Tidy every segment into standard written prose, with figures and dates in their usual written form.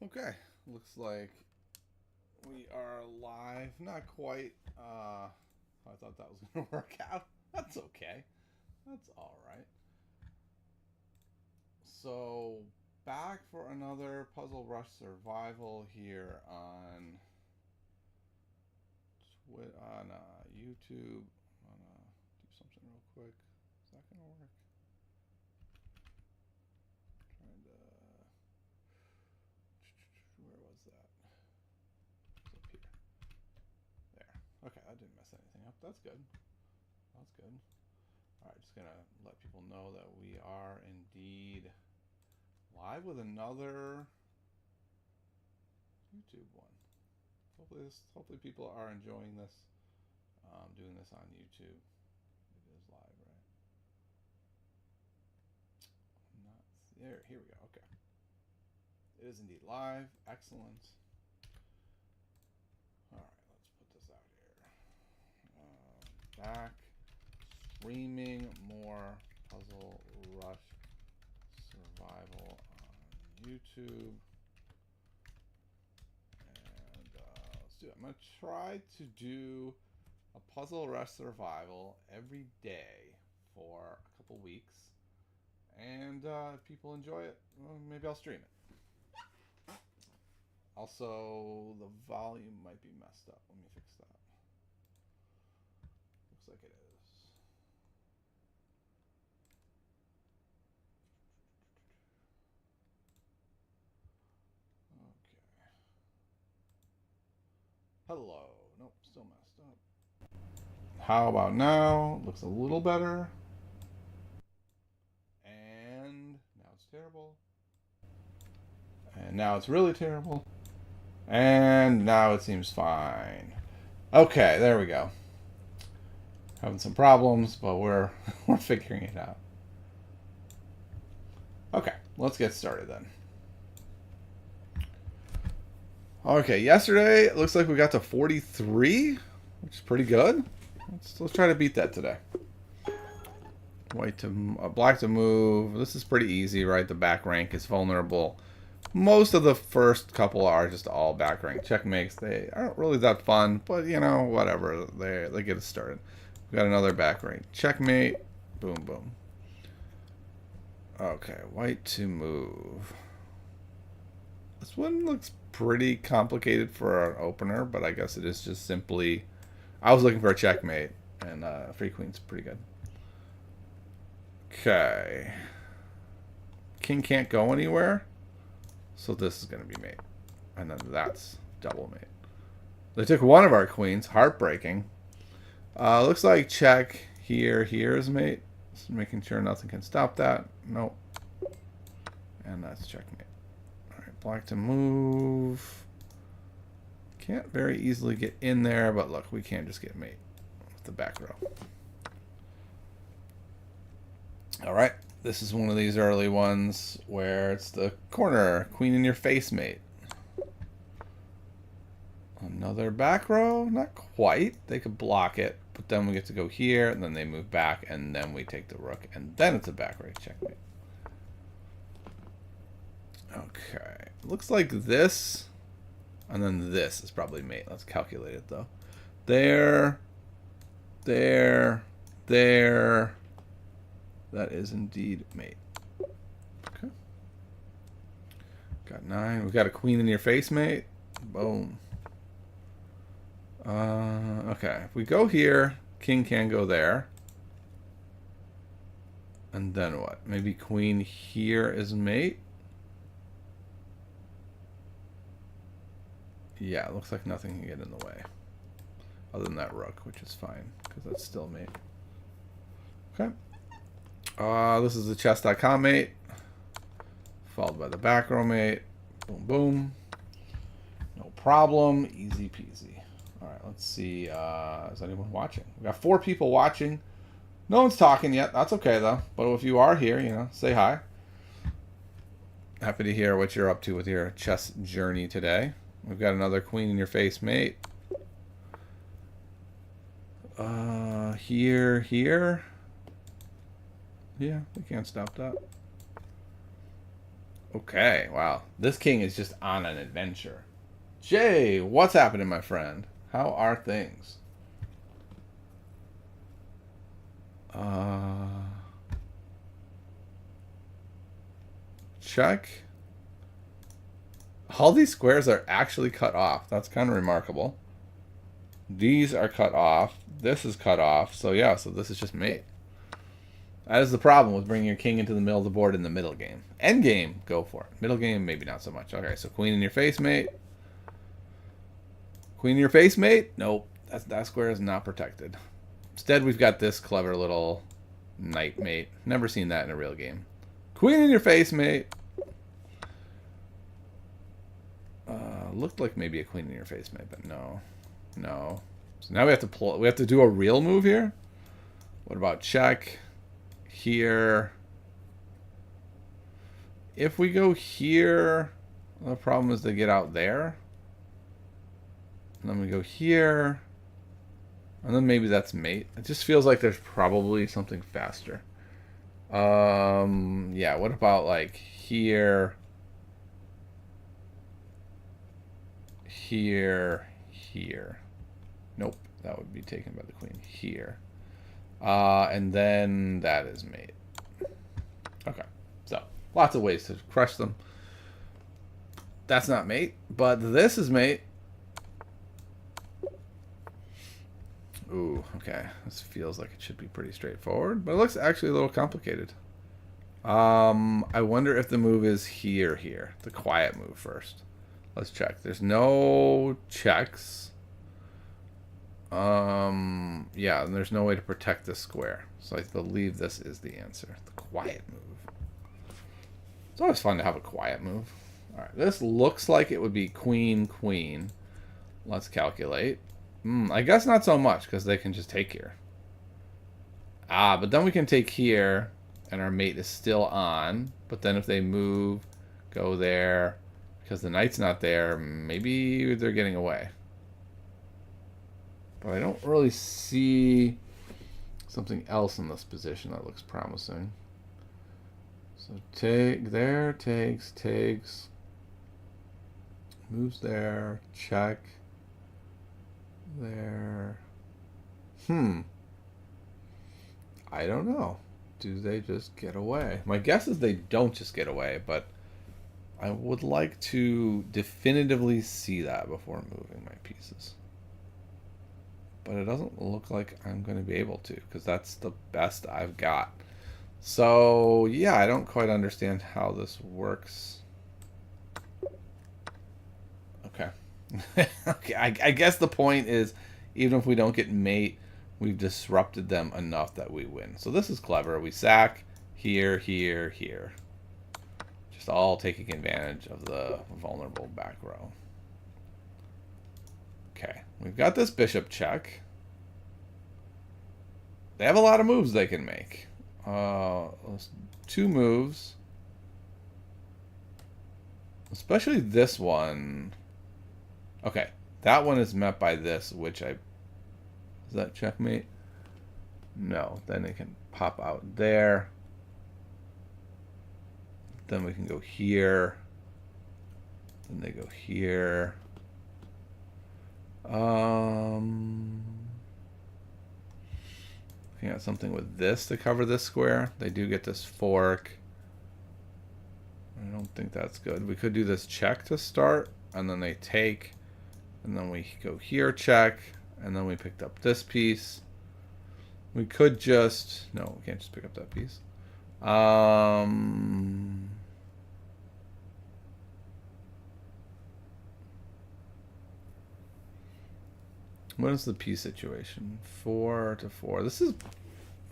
Okay, looks like we are live. Not quite. I thought that was going to work out. That's okay. That's all right. So, back for another Puzzle Rush Survival here on YouTube. I'm gonna do something real quick. Is that gonna work? Trying to. Where was that? It's up here. There. Okay, I didn't mess anything up. That's good. That's good. All right, just gonna let people know that we are indeed live with another YouTube one. Hopefully people are enjoying this. Doing this on YouTube. It is live, right? Not there. Here we go. Okay. It is indeed live. Excellent. All right, let's put this out here. Back streaming more Puzzle Rush Survival on YouTube. And let's do it. I'm going to try to do a Puzzle Rush Survival every day for a couple weeks. And if people enjoy it, well, maybe I'll stream it. Also, the volume might be messed up. Let me fix that. Looks like it is. Okay. Hello. Nope, still messed up. How about now? Looks a little better. And now it's terrible. And now it's really terrible. And now it seems fine. Okay, there we go. Having some problems, but we're we're figuring it out. Okay, let's get started then. Okay, yesterday it looks like we got to 43, which is pretty good. Let's try to beat that today. White to black to move. This is pretty easy, right? The back rank is vulnerable. Most of the first couple are just all back rank checkmates. They aren't really that fun, but you know, whatever. They get us started. We got another back rank checkmate. Boom, boom. Okay, white to move. This one looks pretty complicated for an opener, but I guess it is just simply. I was looking for a checkmate, and free queen's pretty good. Okay. King can't go anywhere, so this is going to be mate. And then that's double mate. They took one of our queens. Heartbreaking. Looks like check here. Here is mate. Just making sure nothing can stop that. Nope. And that's checkmate. Alright, black to move. Can't very easily get in there, but look, we can't just get mate with the back row. Alright, this is one of these early ones where it's the corner, queen in your face mate. Another back row, not quite. They could block it, but then we get to go here, and then they move back, and then we take the rook, and then it's a back right checkmate. Okay, looks like this, and then this is probably mate. Let's calculate it though. There. That is indeed mate. Okay. Got 9. We got a queen in your face, mate. Boom. Okay. If we go here, king can go there. And then what? Maybe queen here is mate. Yeah, it looks like nothing can get in the way. Other than that rook, which is fine, because that's still mate. Okay. This is the chess.com mate. Followed by the back row mate. Boom, boom. No problem. Easy peasy. Alright, let's see. Is anyone watching? We got 4 people watching. No one's talking yet. That's okay, though. But if you are here, you know, say hi. Happy to hear what you're up to with your chess journey today. We've got another queen in your face mate. Here. Yeah, we can't stop that. Okay, wow. This king is just on an adventure. Jay, what's happening, my friend? How are things? Check. All these squares are actually cut off. That's kind of remarkable. These are cut off. This is cut off. So yeah, so this is just mate. That is the problem with bringing your king into the middle of the board in the middle game. End game, go for it. Middle game, maybe not so much. Okay, so queen in your face, mate. Queen in your face, mate? Nope. That square is not protected. Instead, we've got this clever little knight, mate. Never seen that in a real game. Queen in your face, mate. Looked like maybe a queen in your face, mate, but no. No. So now we have to do a real move here? What about check? Here. If we go here, the problem is they get out there. And then we go here. And then maybe that's mate. It just feels like there's probably something faster. Yeah, what about like here? Here. Here. Nope, that would be taken by the queen. Here. And then that is mate. Okay, so lots of ways to crush them. That's not mate, but this is mate. Ooh, okay. This feels like it should be pretty straightforward, but it looks actually a little complicated. I wonder if the move is here. The quiet move first. Let's check. There's no checks. Yeah, and there's no way to protect this square. So I believe this is the answer. The quiet move. It's always fun to have a quiet move. Alright, this looks like it would be queen, queen. Let's calculate. I guess not so much, because they can just take here. But then we can take here, and our mate is still on. But then if they move, go there, because the knight's not there, maybe they're getting away. But I don't really see something else in this position that looks promising. So take there, takes, moves there, check. There. I don't know. Do they just get away? My guess is they don't just get away, but I would like to definitively see that before moving my pieces. But it doesn't look like I'm going to be able to, because that's the best I've got. So, yeah, I don't quite understand how this works. Okay. Okay, I guess the point is, even if we don't get mate, we've disrupted them enough that we win. So this is clever. We sack here, here, here. Just all taking advantage of the vulnerable back row. Okay, we've got this bishop check. They have a lot of moves they can make. 2 moves. Especially this one. Okay, that one is met by this, which is that checkmate? No, then it can pop out there. Then we can go here. Then they go here. Looking at something with this to cover this square. They do get this fork. I don't think that's good. We could do this check to start, and then they take. And then we go here, check, and then we picked up this piece. We could just... No, we can't just pick up that piece. What is the piece situation? 4 to 4. This is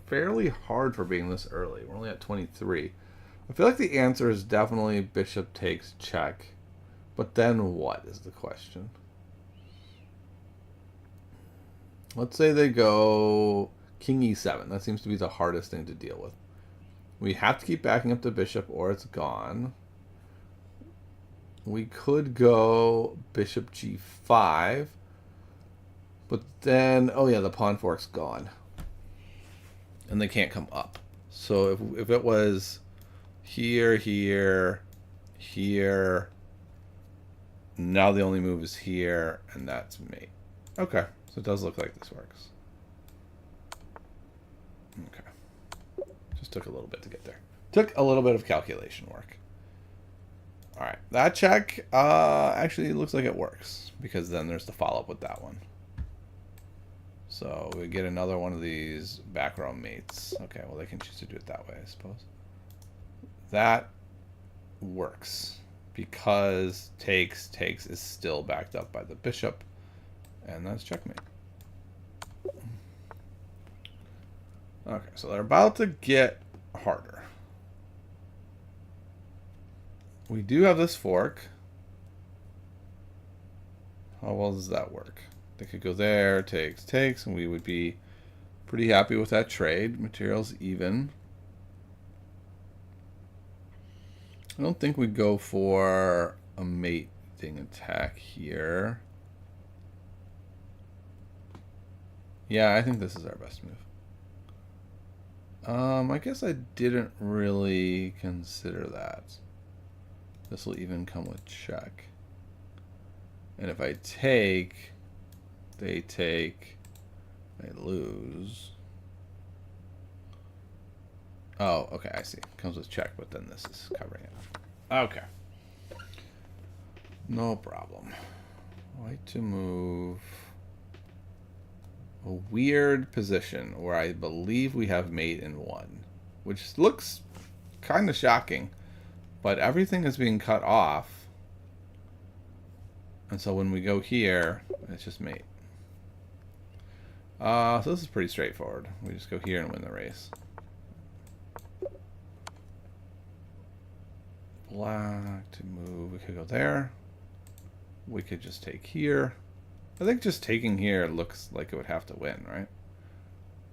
fairly hard for being this early. We're only at 23. I feel like the answer is definitely bishop takes check. But then what is the question? Let's say they go king e7. That seems to be the hardest thing to deal with. We have to keep backing up the bishop or it's gone. We could go bishop g5. But then, oh yeah, the pawn fork's gone. And they can't come up. So if it was here, here, here. Now the only move is here, and that's mate. Okay, so it does look like this works. Okay. Just took a little bit to get there. Took a little bit of calculation work. Alright, that check actually looks like it works, because then there's the follow-up with that one. So we get another one of these back row mates. Okay, well they can choose to do it that way, I suppose. That works, because takes is still backed up by the bishop, and that's checkmate. Okay, so they're about to get harder. We do have this fork. How well does that work? They could go there, takes, and we would be pretty happy with that trade. Materials even. I don't think we'd go for a mating attack here. Yeah, I think this is our best move. I guess I didn't really consider that. This will even come with check. And if I take, they take, they lose. Oh, okay, I see. Comes with check, but then this is covering it. Okay. No problem. White to move. A weird position where I believe we have mate in one, which looks kind of shocking, but everything is being cut off, and so when we go here, it's just mate. So this is pretty straightforward. We just go here and win the race. Black to move. We could go there. We could just take here. I think just taking here looks like it would have to win, right?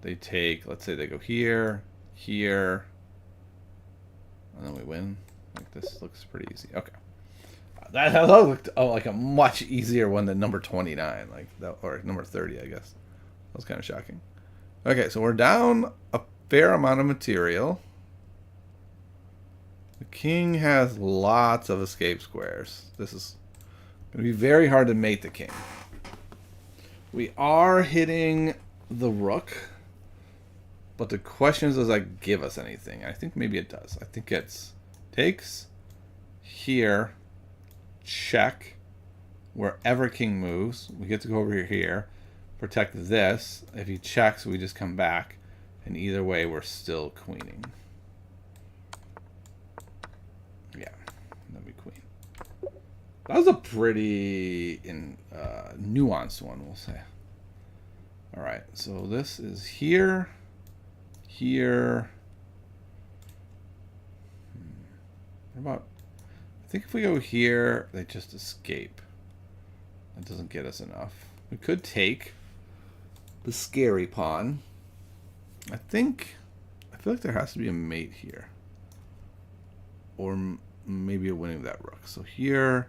They take, let's say they go here, here, and then we win. Like this looks pretty easy. Okay. That looked like a much easier one than number 29, like that, or number 30, I guess. That was kind of shocking. Okay, so we're down a fair amount of material. The king has lots of escape squares. This is going to be very hard to mate the king. We are hitting the rook, but the question is, does that give us anything? I think maybe it does. I think it's takes here, check, wherever king moves. We get to go over here, protect this. If he checks, we just come back, and either way, we're still queening. Yeah, that'd be queen. That was a pretty nuanced one, we'll say. All right, so this is here, here. What about, I think if we go here, they just escape. That doesn't get us enough. We could take the scary pawn. I feel like there has to be a mate here. Or maybe a winning that rook. So here,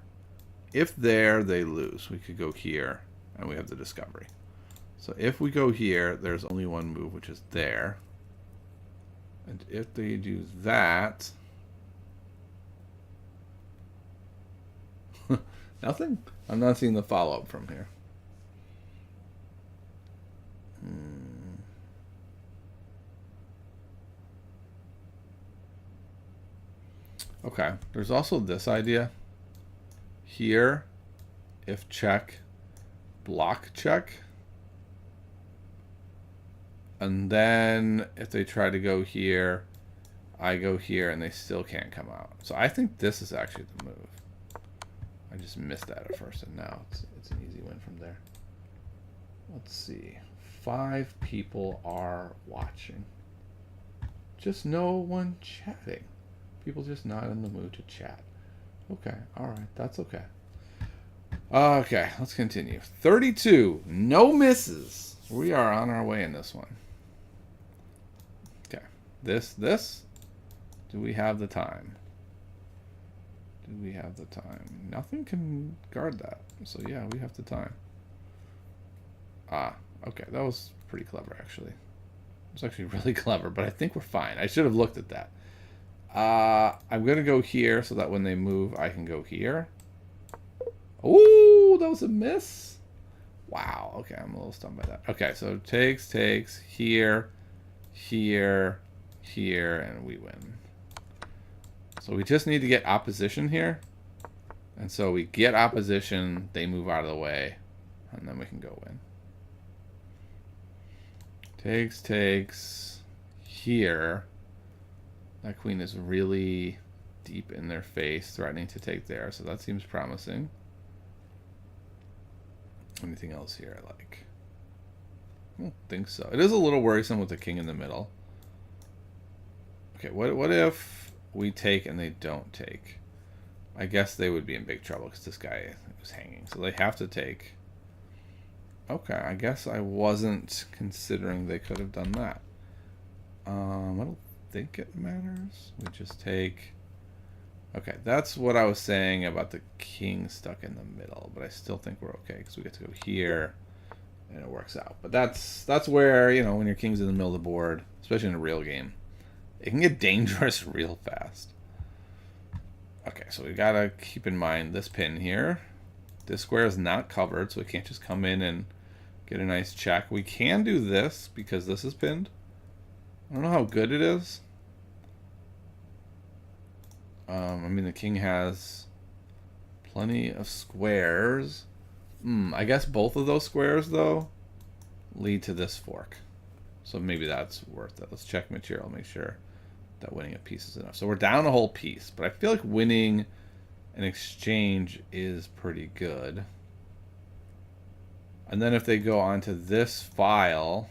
if there, they lose. We could go here, and we have the discovery. So if we go here, there's only one move, which is there. And if they do that... Nothing? I'm not seeing the follow-up from here. Okay, there's also this idea. Here, if check, block check. And then if they try to go here, I go here and they still can't come out. So I think this is actually the move. I just missed that at first, and now it's an easy win from there. Let's see. 5 people are watching. Just no one chatting. People just not in the mood to chat. Okay, alright, that's okay. Okay, let's continue. 32, no misses. We are on our way in this one. Okay, this. Do we have the time? Do we have the time? Nothing can guard that. So yeah, we have the time. Ah, okay, that was pretty clever actually. It was actually really clever, but I think we're fine. I should have looked at that. I'm going to go here so that when they move, I can go here. Oh, that was a miss. Wow. Okay, I'm a little stunned by that. Okay, so takes, here, here, here, and we win. So we just need to get opposition here. And so we get opposition, they move out of the way, and then we can go win. Takes, here. That queen is really deep in their face, threatening to take there, so that seems promising. Anything else here I like? I don't think so. It is a little worrisome with the king in the middle. Okay, what if we take and they don't take? I guess they would be in big trouble because this guy was hanging. So they have to take. Okay, I guess I wasn't considering they could have done that. I don't think it matters. We just take. Okay, that's what I was saying about the king stuck in the middle, but I still think we're okay because we get to go here, and it works out. But that's where, you know, when your king's in the middle of the board, especially in a real game, it can get dangerous real fast. Okay, so we gotta keep in mind this pin here. This square is not covered, so we can't just come in and get a nice check. We can do this because this is pinned. I don't know how good it is. I mean, the king has plenty of squares. I guess both of those squares, though, lead to this fork. So maybe that's worth it. Let's check material, make sure that winning a piece is enough. So we're down a whole piece, but I feel like winning an exchange is pretty good. And then if they go onto this file,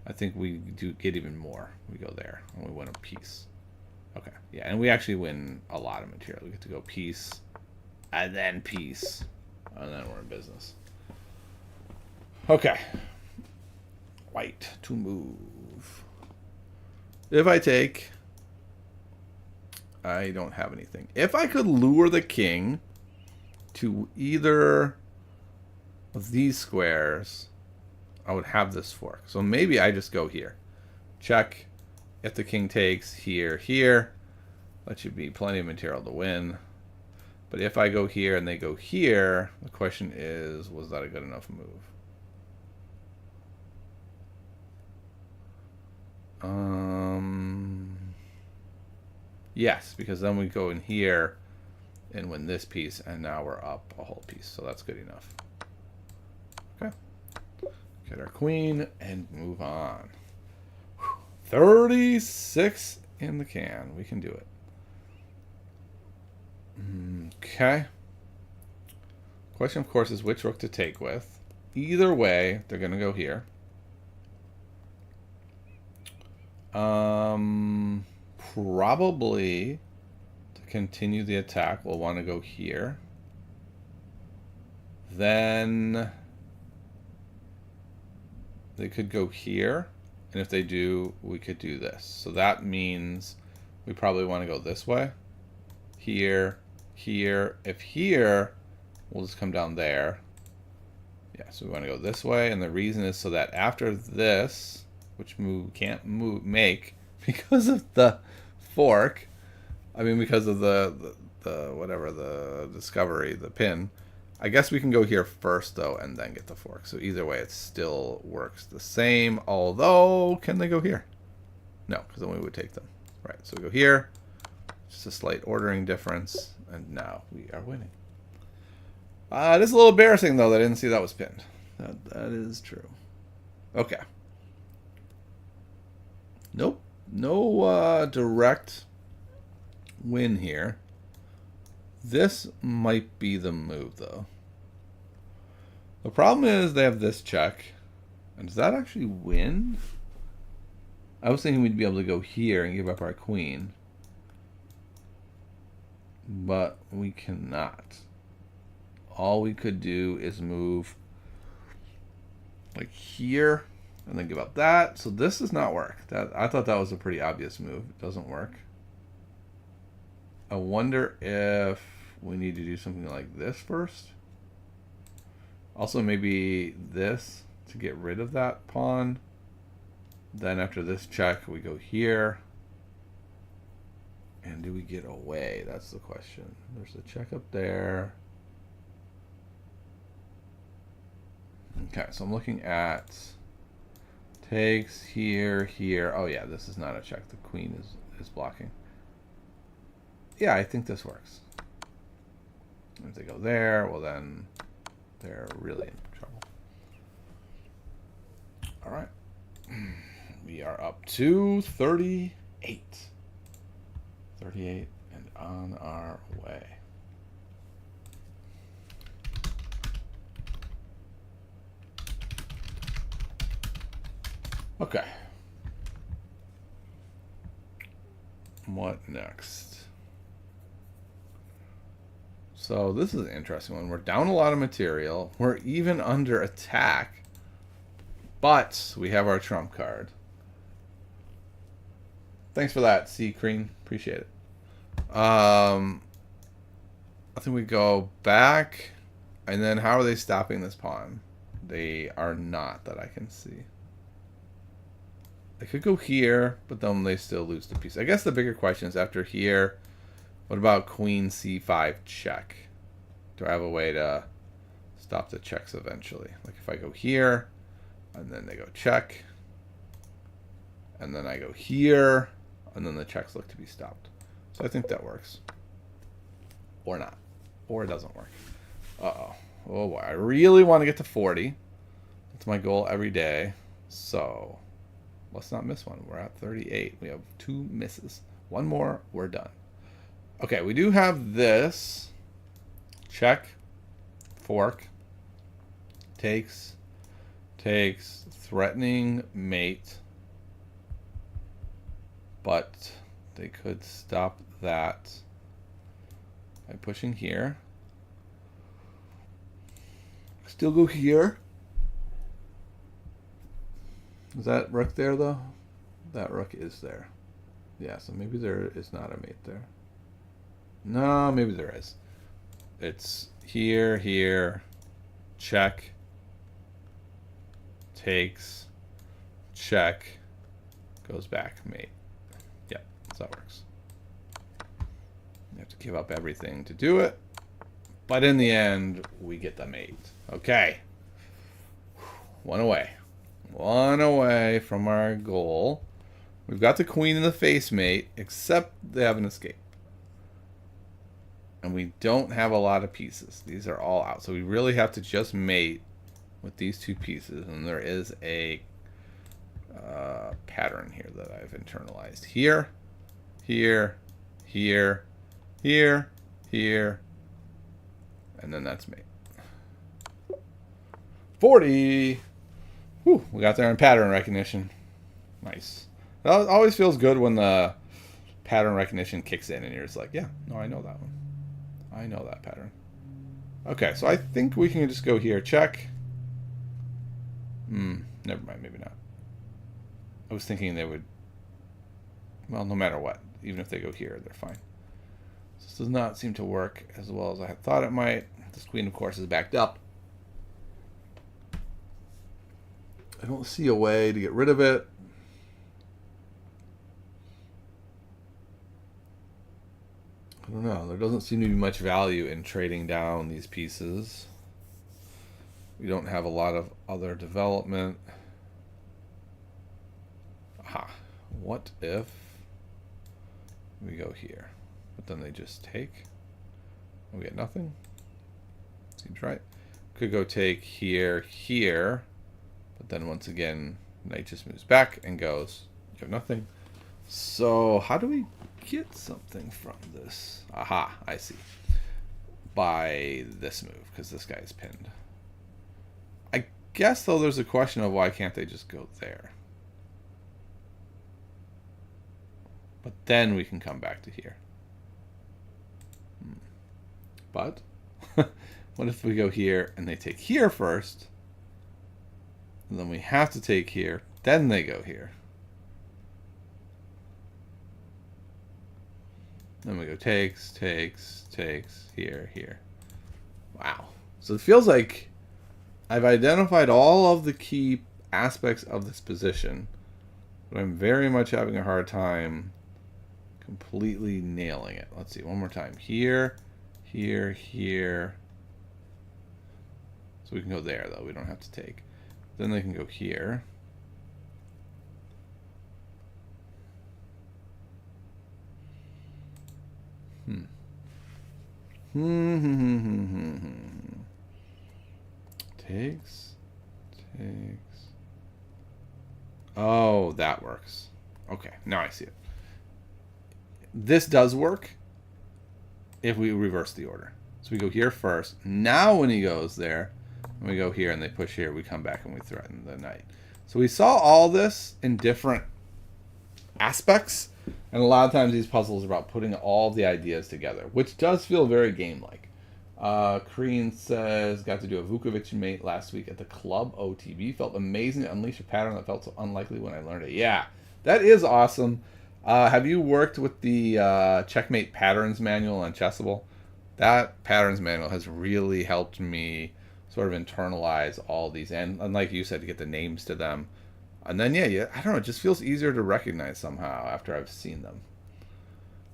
I think we do get even more. We go there and we win a piece. Okay, yeah, and we actually win a lot of material. We get to go piece, and then piece, and then we're in business. Okay. White to move. If I take, I don't have anything. If I could lure the king to either of these squares, I would have this fork. So maybe I just go here. Check. If the king takes here, here, that should be plenty of material to win. But if I go here and they go here, the question is, was that a good enough move? Yes, because then we go in here and win this piece, and now we're up a whole piece, so that's good enough. Okay. Get our queen and move on. 36 in the can. We can do it. Okay. Question, of course, is which rook to take with. Either way, they're going to go here. Probably to continue the attack, we'll want to go here. Then they could go here. And if they do, we could do this. So that means we probably want to go this way. Here, here. If here, we'll just come down there. Yeah, so we want to go this way. And the reason is so that after this, which move can't make because of the fork. I mean, because of the whatever, the discovery, the pin. I guess we can go here first, though, and then get the fork. So either way, it still works the same. Although, can they go here? No, because then we would take them. Right, so we go here. Just a slight ordering difference. And now we are winning. It is a little embarrassing, though, that I didn't see that was pinned. That is true. Okay. Nope. No direct win here. This might be the move, though. The problem is they have this check. And does that actually win? I was thinking we'd be able to go here and give up our queen. But we cannot. All we could do is move like here and then give up that. So this does not work. I thought that was a pretty obvious move. It doesn't work. I wonder if we need to do something like this first. Also, maybe this to get rid of that pawn. Then after this check, we go here. And do we get away? That's the question. There's a check up there. Okay, so I'm looking at takes here, here. Oh yeah, this is not a check. The queen is blocking. Yeah, I think this works. If they go there, well then they're really in trouble. All right. We are up to 38. 38 and on our way. Okay. What next? So this is an interesting one. We're down a lot of material. We're even under attack. But we have our trump card. Thanks for that, C. Crean. Appreciate it. I think we go back. And then how are they stopping this pawn? They are not, that I can see. They could go here, but then they still lose the piece. I guess the bigger question is after here, what about queen c5 check? Do I have a way to stop the checks eventually? Like if I go here, and then they go check, and then I go here, and then the checks look to be stopped. So I think that works. Or not. Or it doesn't work. Uh-oh. Oh boy, I really want to get to 40. That's my goal every day. So let's not miss one. We're at 38. We have 2 misses. One more, we're done. Okay, we do have this. Check. Fork. Takes. Takes. Threatening mate. But they could stop that by pushing here. Still go here. Is that rook there, though? That rook is there. Yeah, so maybe there is not a mate there. No, maybe there is. It's here, here, check, takes, check, goes back, mate. Yeah, so that works. You have to give up everything to do it. But in the end, we get the mate. Okay. One away. One away from our goal. We've got the queen in the face mate, except they have an escape. And we don't have a lot of pieces. These are all out. So we really have to just mate with these 2 pieces. And there is a pattern here that I've internalized. Here, here, here, here, here. And then that's mate. 40! Whew, we got there in pattern recognition. Nice. It always feels good when the pattern recognition kicks in and you're just like, yeah, no, I know that one. I know that pattern. Okay, so I think we can just go here. Check. Never mind, maybe not. I was thinking they would... Well, no matter what. Even if they go here, they're fine. This does not seem to work as well as I had thought it might. This queen, of course, is backed up. I don't see a way to get rid of it. I don't know. There doesn't seem to be much value in trading down these pieces. We don't have a lot of other development. Aha. What if we go here? But then they just take. We get nothing. Seems right. Could go take here, here. But then once again, knight just moves back and goes, you have nothing. So how do we get something from this? Aha, I see. By this move, because this guy's pinned. I guess, though, there's a question of why can't they just go there? But then we can come back to here. But what if we go here and they take here first? And then we have to take here, then they go here. Then we go takes, takes, takes, here, here. Wow. So it feels like I've identified all of the key aspects of this position, but I'm very much having a hard time Completely nailing it. Let's see, one more time. Here, here, here. So we can go there, though. We don't have to take. Then they can go here. Takes. Oh, that works. Okay, now I see it. This does work if we reverse the order. So we go here first. Now when he goes there, and we go here and they push here, we come back and we threaten the knight. So we saw all this in different aspects, and a lot of times these puzzles are about putting all the ideas together, which does feel very game-like. Kareen says, got to do a Vukovic mate last week at the club OTB. Felt amazing to unleash a pattern that felt so unlikely when I learned it. Yeah, that is awesome. Have you worked with the Checkmate Patterns Manual on Chessable? That Patterns Manual has really helped me sort of internalize all these, and like you said, to get the names to them. And then, yeah, I don't know, it just feels easier to recognize somehow after I've seen them.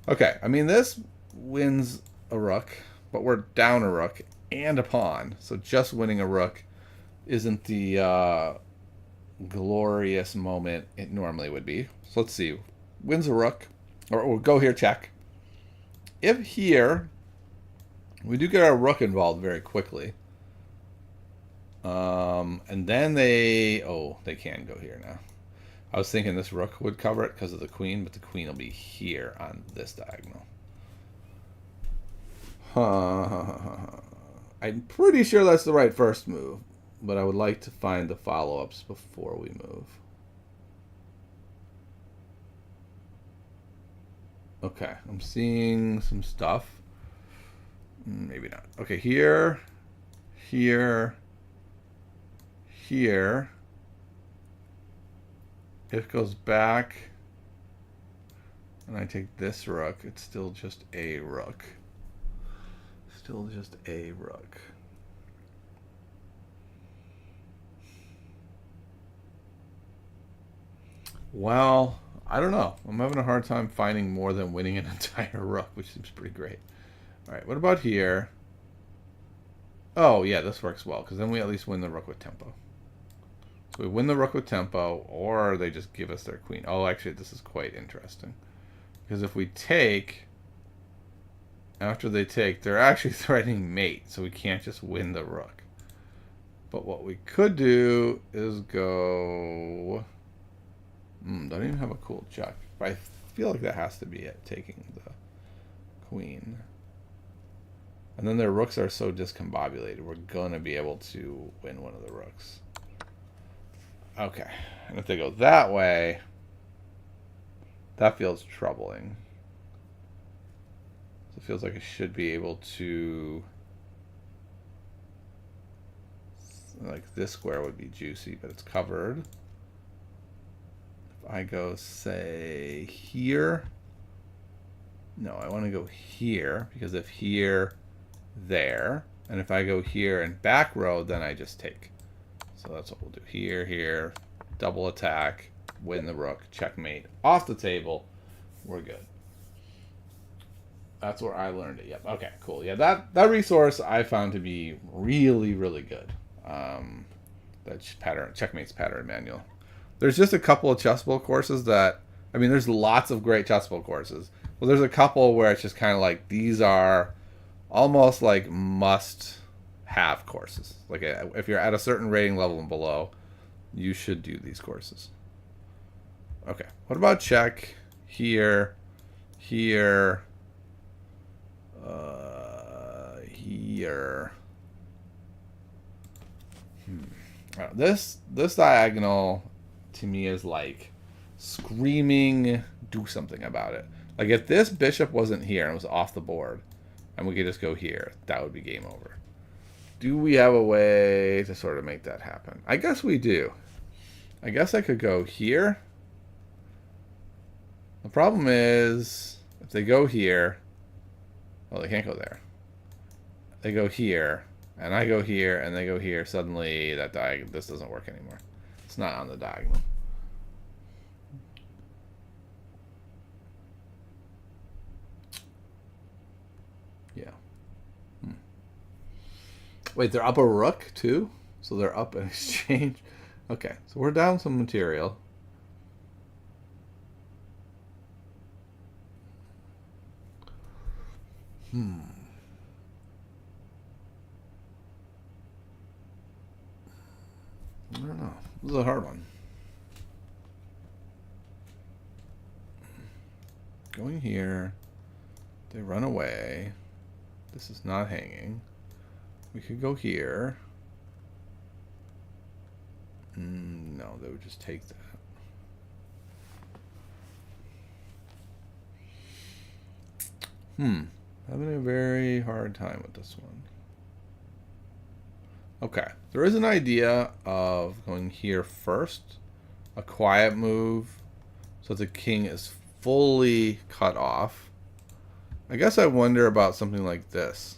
Okay, I mean, this wins a rook, but we're down a rook and a pawn. So just winning a rook isn't the glorious moment it normally would be. So let's see. Wins a rook, or we'll go here, check. If here, we do get our rook involved very quickly. And then they can go here now. I was thinking this rook would cover it because of the queen, but the queen will be here on this diagonal. I'm pretty sure that's the right first move, but I would like to find the follow-ups before we move. Okay, I'm seeing some stuff. Maybe not. Okay, here, here, here. If it goes back and I take this rook, it's still just a rook. Still just a rook. Well, I don't know. I'm having a hard time finding more than winning an entire rook, which seems pretty great. All right, what about here? Oh, yeah, this works well, because then we at least win the rook with tempo. So we win the rook with tempo, or they just give us their queen. Oh, actually, this is quite interesting. Because if we take, after they take, they're actually threatening mate, so we can't just win the rook. But what we could do is go... don't even have a cool check. But I feel like that has to be it, taking the queen. And then their rooks are so discombobulated, we're going to be able to win one of the rooks. Okay, and if they go that way, that feels troubling. So it feels like I should be able to... Like, this square would be juicy, but it's covered. If I go, say, here... No, I want to go here, because if here, there, and if I go here and back row, then I just take. So that's what we'll do. Here, here, double attack, win the rook, checkmate, off the table. We're good. That's where I learned it. Yep. Okay, cool. Yeah, that resource I found to be really, really good. That Checkmate's Pattern Manual. There's just a couple of chessable courses that, I mean, there's lots of great chessable courses. Well, there's a couple where it's just kind of like, these are almost like must-have courses. Like, if you're at a certain rating level and below, you should do these courses. Okay, what about check here, here, here. This diagonal to me is like screaming, do something about it. Like, if this bishop wasn't here and was off the board, and we could just go here, that would be game over. Do we have a way to sort of make that happen? I guess we do. I guess I could go here. The problem is, if they go here, well, they can't go there. They go here, and I go here, and they go here. Suddenly, this doesn't work anymore. It's not on the diagonal. Wait, they're up a rook too? So they're up in exchange? Okay, so we're down some material. I don't know. This is a hard one. Going here. They run away. This is not hanging. We could go here. No, they would just take that. Having a very hard time with this one. Okay, there is an idea of going here first. A quiet move. So the king is fully cut off. I guess I wonder about something like this.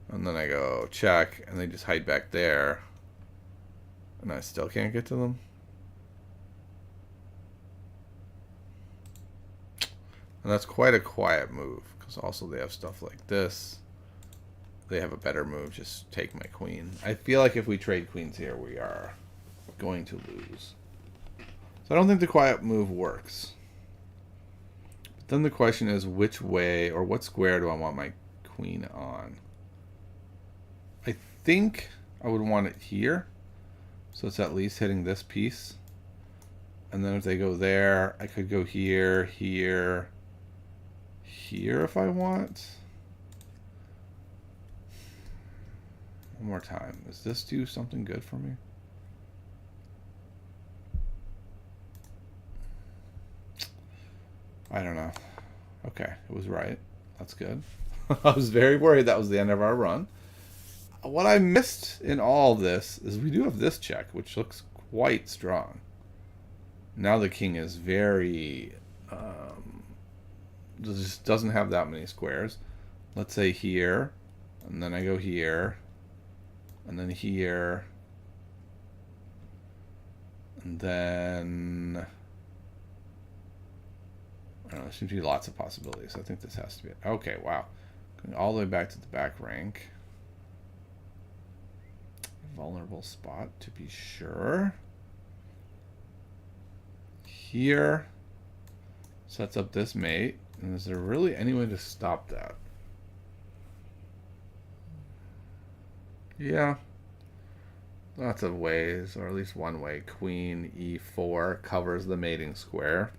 And then I go check, and they just hide back there. And I still can't get to them. And that's quite a quiet move, because also they have stuff like this. They have a better move, just take my queen. I feel like if we trade queens here, we are going to lose. So I don't think the quiet move works. But then the question is, which way, or what square do I want my queen on? I think I would want it here. So it's at least hitting this piece. And then if they go there, I could go here, here, here if I want. One more time. Does this do something good for me? I don't know. Okay, it was right. That's good. I was very worried that was the end of our run. What I missed in all this is we do have this check, which looks quite strong. Now the king is very... just doesn't have that many squares. Let's say here, and then I go here, and then here, and then... I don't know, there seems to be lots of possibilities. I think this has to be it. Okay, wow. Going all the way back to the back rank. Vulnerable spot, to be sure. Here. Sets up this mate. And is there really any way to stop that? Yeah. Lots of ways, or at least one way. Queen e4 covers the mating square.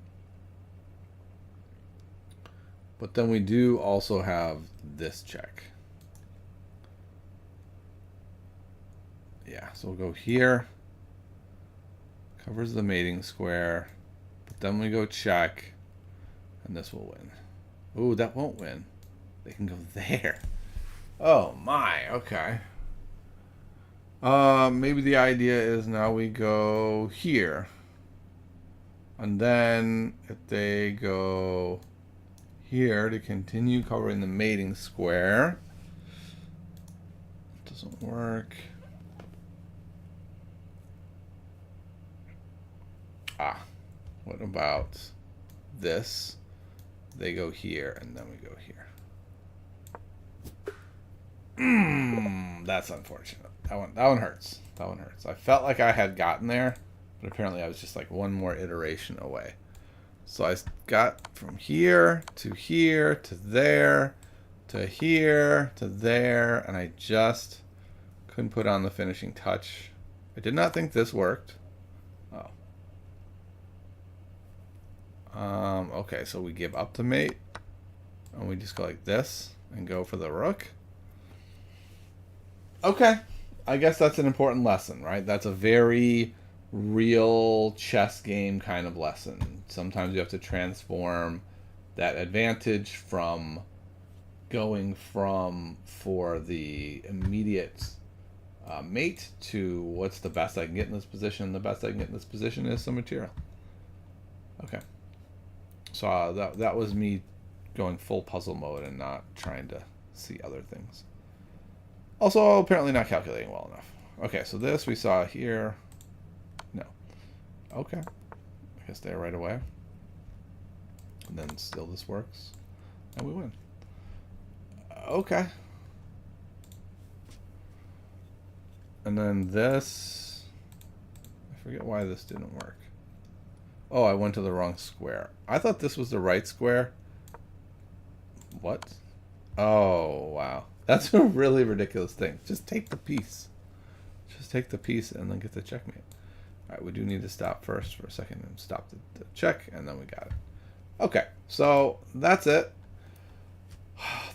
But then we do also have this check. Yeah, so we'll go here. Covers the mating square. But then we go check. And this will win. Ooh, that won't win. They can go there. Oh my, okay. Maybe the idea is now we go here. And then if they go here to continue covering the mating square. Doesn't work. What about this? They go here, and then we go here. That's unfortunate. That one hurts. That one hurts. I felt like I had gotten there, but apparently I was just like one more iteration away. So I got from here to there, to here, to there, and I just couldn't put on the finishing touch. I did not think this worked. Oh. Okay, so we give up the mate, and we just go like this, and go for the rook. Okay, I guess that's an important lesson, right? That's a very real chess game kind of lesson. Sometimes you have to transform that advantage from going from for the immediate mate to what's the best I can get in this position. The best I can get in this position is some material. Okay. So that was me going full puzzle mode and not trying to see other things. Also, apparently not calculating well enough. Okay, so this we saw here. No. Okay. I guess there right away. And then still this works. And we win. Okay. And then this, I forget why this didn't work. Oh, I went to the wrong square. I thought this was the right square. What? Oh, wow. That's a really ridiculous thing. Just take the piece. Just take the piece and then get the checkmate. All right, we do need to stop first for a second and stop the check, and then we got it. Okay, so that's it.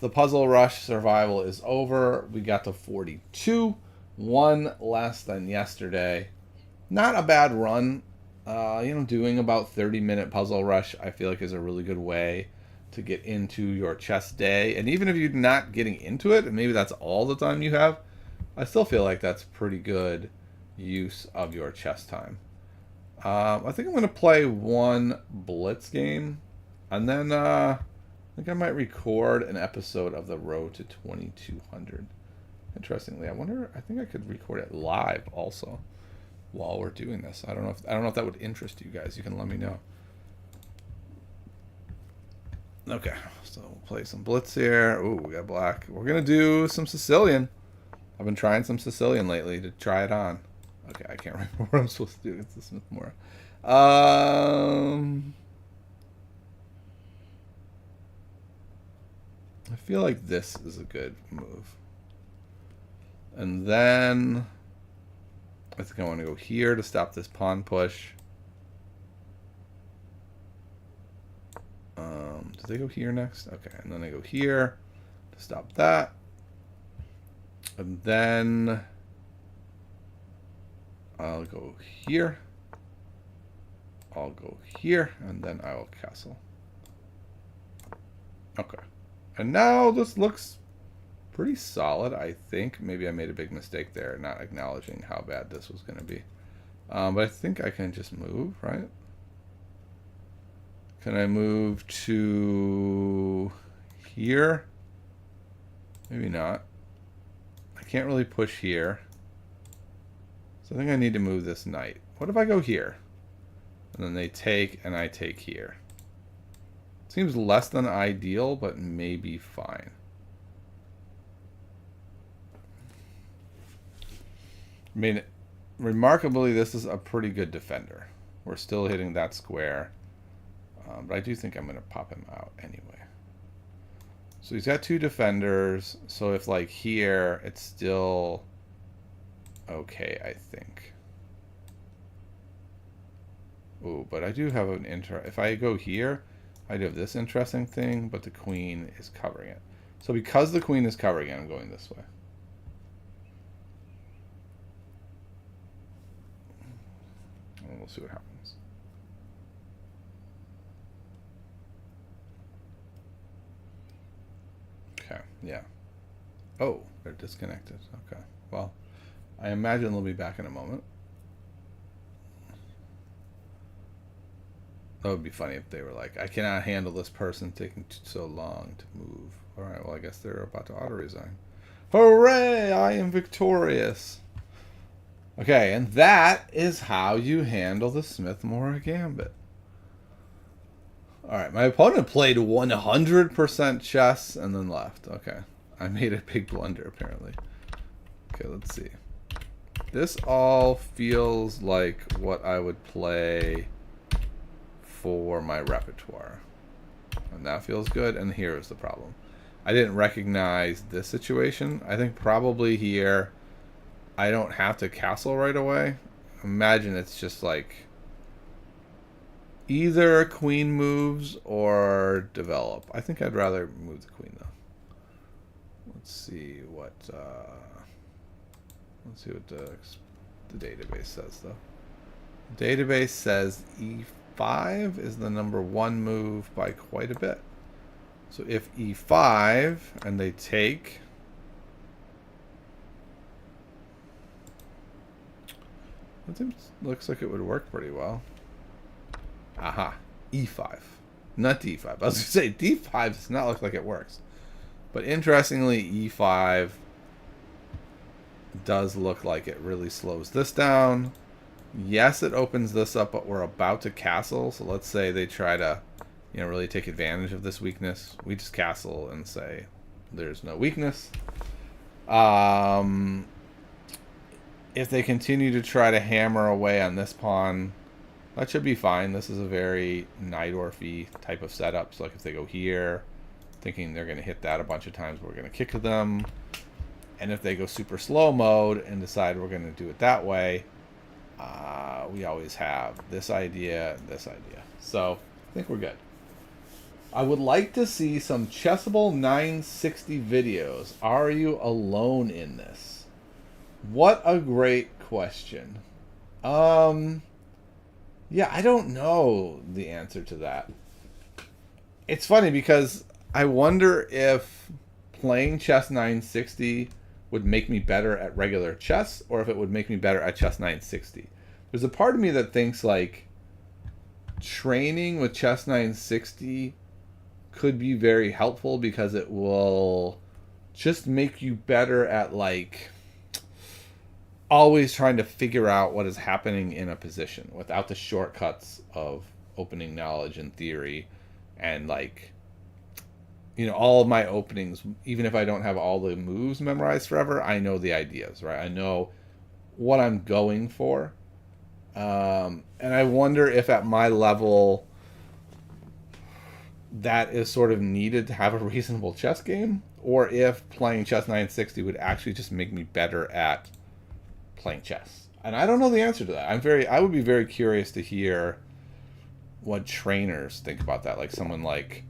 The Puzzle Rush survival is over. We got to 42. One less than yesterday. Not a bad run. Doing about 30-minute Puzzle Rush, I feel like is a really good way to get into your chess day. And even if you're not getting into it, and maybe that's all the time you have, I still feel like that's pretty good use of your chess time. I think I'm going to play one Blitz game, and then I think I might record an episode of The Road to 2200. Interestingly, I think I could record it live also while we're doing this. I don't know if that would interest you guys. You can let me know. Okay, so we'll play some Blitz here. Ooh, we got black. We're gonna do some Sicilian. I've been trying some Sicilian lately to try it on. Okay, I can't remember what I'm supposed to do against the Smith Morra. I feel like this is a good move. And then I think I want to go here to stop this pawn push. Do they go here next? Okay, and then I go here to stop that. And then I'll go here. I'll go here, and then I will castle. Okay. And now this looks pretty solid, I think. Maybe I made a big mistake there, not acknowledging how bad this was going to be. But I think I can just move, right? Can I move to here? Maybe not. I can't really push here. So I think I need to move this knight. What if I go here? And then they take, and I take here. Seems less than ideal, but maybe fine. I mean, remarkably, this is a pretty good defender. We're still hitting that square. But I do think I'm going to pop him out anyway. So he's got two defenders. So if like here, it's still okay, I think. Ooh, but I do have an if I go here, I do have this interesting thing, but the queen is covering it. So because the queen is covering it, I'm going this way. And we'll see what happens. Okay, yeah. Oh, they're disconnected. Okay, well, I imagine they'll be back in a moment. That would be funny if they were like, I cannot handle this person taking so long to move. Alright, well, I guess they're about to auto-resign. Hooray! I am victorious! Okay, and that is how you handle the Smith Morra Gambit. Alright, my opponent played 100% chess and then left. Okay, I made a big blunder, apparently. Okay, let's see. This all feels like what I would play for my repertoire. And that feels good, and here is the problem. I didn't recognize this situation. I think probably here I don't have to castle right away. Imagine it's just like either queen moves or develop. I think I'd rather move the queen though. Let's see what the database says though. The database says e5 is the #1 move by quite a bit. So if e5 and they take, that looks like it would work pretty well. Aha, e5, not d5. I was going to say d5 does not look like it works. But interestingly, e5 does look like it really slows this down. Yes, it opens this up, but we're about to castle. So let's say they try to, really take advantage of this weakness. We just castle and say there's no weakness. if they continue to try to hammer away on this pawn, that should be fine. This is a very Najdorf-y type of setup. So like if they go here, thinking they're going to hit that a bunch of times, we're going to kick them. And if they go super slow mode and decide we're going to do it that way, we always have this idea and this idea. So I think we're good. I would like to see some Chessable 960 videos. Are you alone in this? What a great question. Yeah, I don't know the answer to that. It's funny because I wonder if playing Chess 960 would make me better at regular chess, or if it would make me better at Chess 960. There's a part of me that thinks like training with Chess 960 could be very helpful because it will just make you better at like always trying to figure out what is happening in a position without the shortcuts of opening knowledge and theory. And like, you know, all of my openings, even if I don't have all the moves memorized forever, I know the ideas, right? I know what I'm going for. And I wonder if at my level that is sort of needed to have a reasonable chess game, or if playing Chess 960 would actually just make me better at playing chess. And I don't know the answer to that. I would be very curious to hear what trainers think about that. Like someone like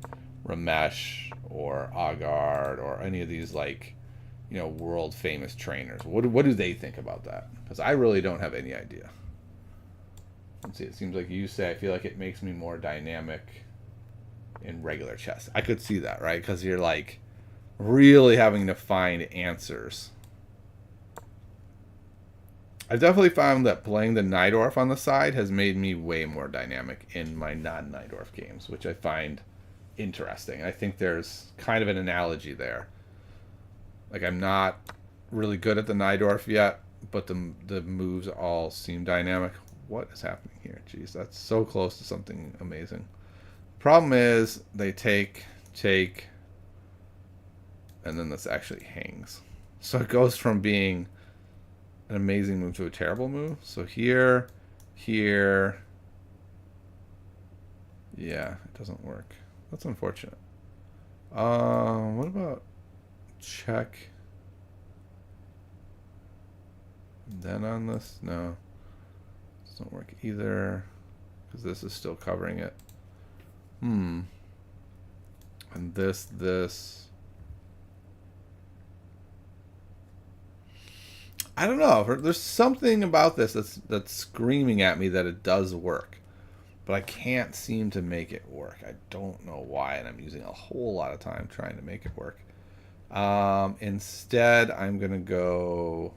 Ramesh or Agard or any of these like, you know, world famous trainers. What do they think about that? Because I really don't have any idea. Let's see, it seems like you say I feel like it makes me more dynamic in regular chess. I could see that, right? Because you're like really having to find answers. I've definitely found that playing the Najdorf on the side has made me way more dynamic in my non-Najdorf games, which I find interesting. I think there's kind of an analogy there. Like I'm not really good at the Najdorf yet, but the moves all seem dynamic. What is happening here? Jeez, that's so close to something amazing. Problem is they take, and then this actually hangs. So it goes from being an amazing move to a terrible move. So here, yeah, it doesn't work. That's unfortunate. What about check? Then on this, no, it doesn't work either because this is still covering it. And this. I don't know. There's something about this that's screaming at me that it does work, but I can't seem to make it work. I don't know why, and I'm using a whole lot of time trying to make it work. Instead, I'm gonna go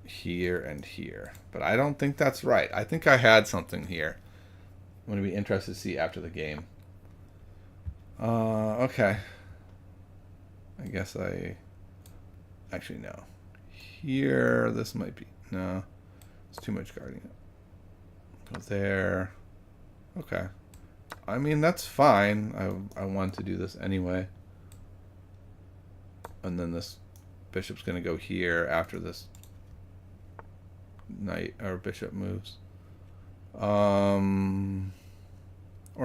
here and here, but I don't think that's right. I think I had something here. I'm gonna be interested to see after the game. Okay. I guess I actually no. Here, this might be no. It's too much guarding it. Go there. Okay. I mean that's fine. I want to do this anyway. And then this bishop's gonna go here after this knight or bishop moves. Or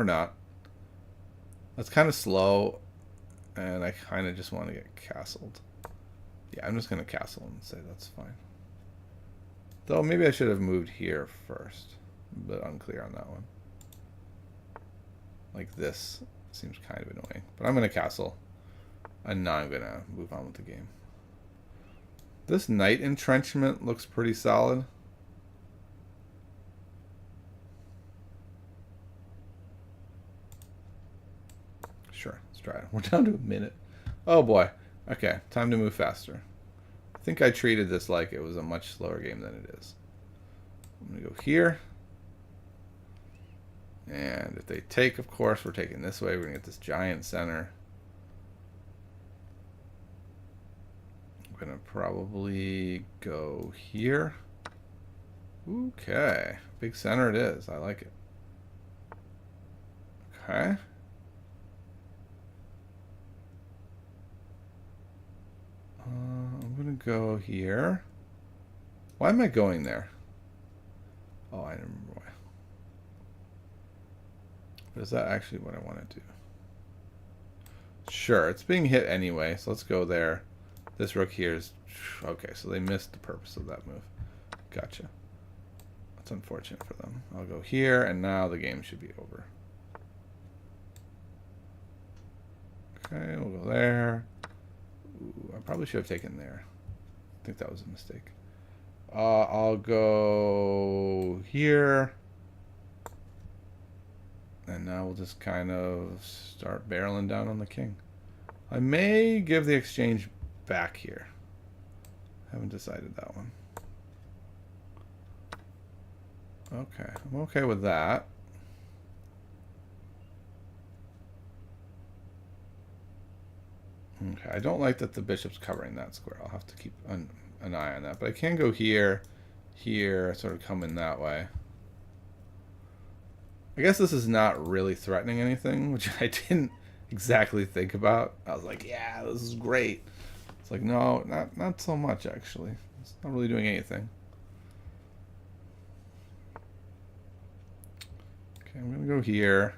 not. That's kind of slow, and I kind of just want to get castled. Yeah, I'm just going to castle and say that's fine. Though maybe I should have moved here first. A bit unclear on that one. Like this seems kind of annoying. But I'm going to castle. And now I'm going to move on with the game. This knight entrenchment looks pretty solid. Sure, let's try it. We're down to a minute. Oh boy. Okay, time to move faster. I think I treated this like it was a much slower game than it is. I'm going to go here. And if they take, of course, we're taking this way. We're going to get this giant center. I'm going to probably go here. Okay. Big center it is. I like it. Okay. I'm going to go here. Why am I going there? Oh, I remember why. But is that actually what I want to do? Sure, it's being hit anyway, so let's go there. This rook here is... Okay, so they missed the purpose of that move. Gotcha. That's unfortunate for them. I'll go here, and now the game should be over. Okay, we'll go there. Ooh, I probably should have taken there. I think that was a mistake. I'll go here. And now we'll just kind of start barreling down on the king. I may give the exchange back here. Haven't decided that one. Okay, I'm okay with that. Okay, I don't like that the bishop's covering that square. I'll have to keep an eye on that. But I can go here, here, sort of come in that way. I guess this is not really threatening anything, which I didn't exactly think about. I was like, yeah, this is great. It's like, no, not so much, actually. It's not really doing anything. Okay, I'm going to go here.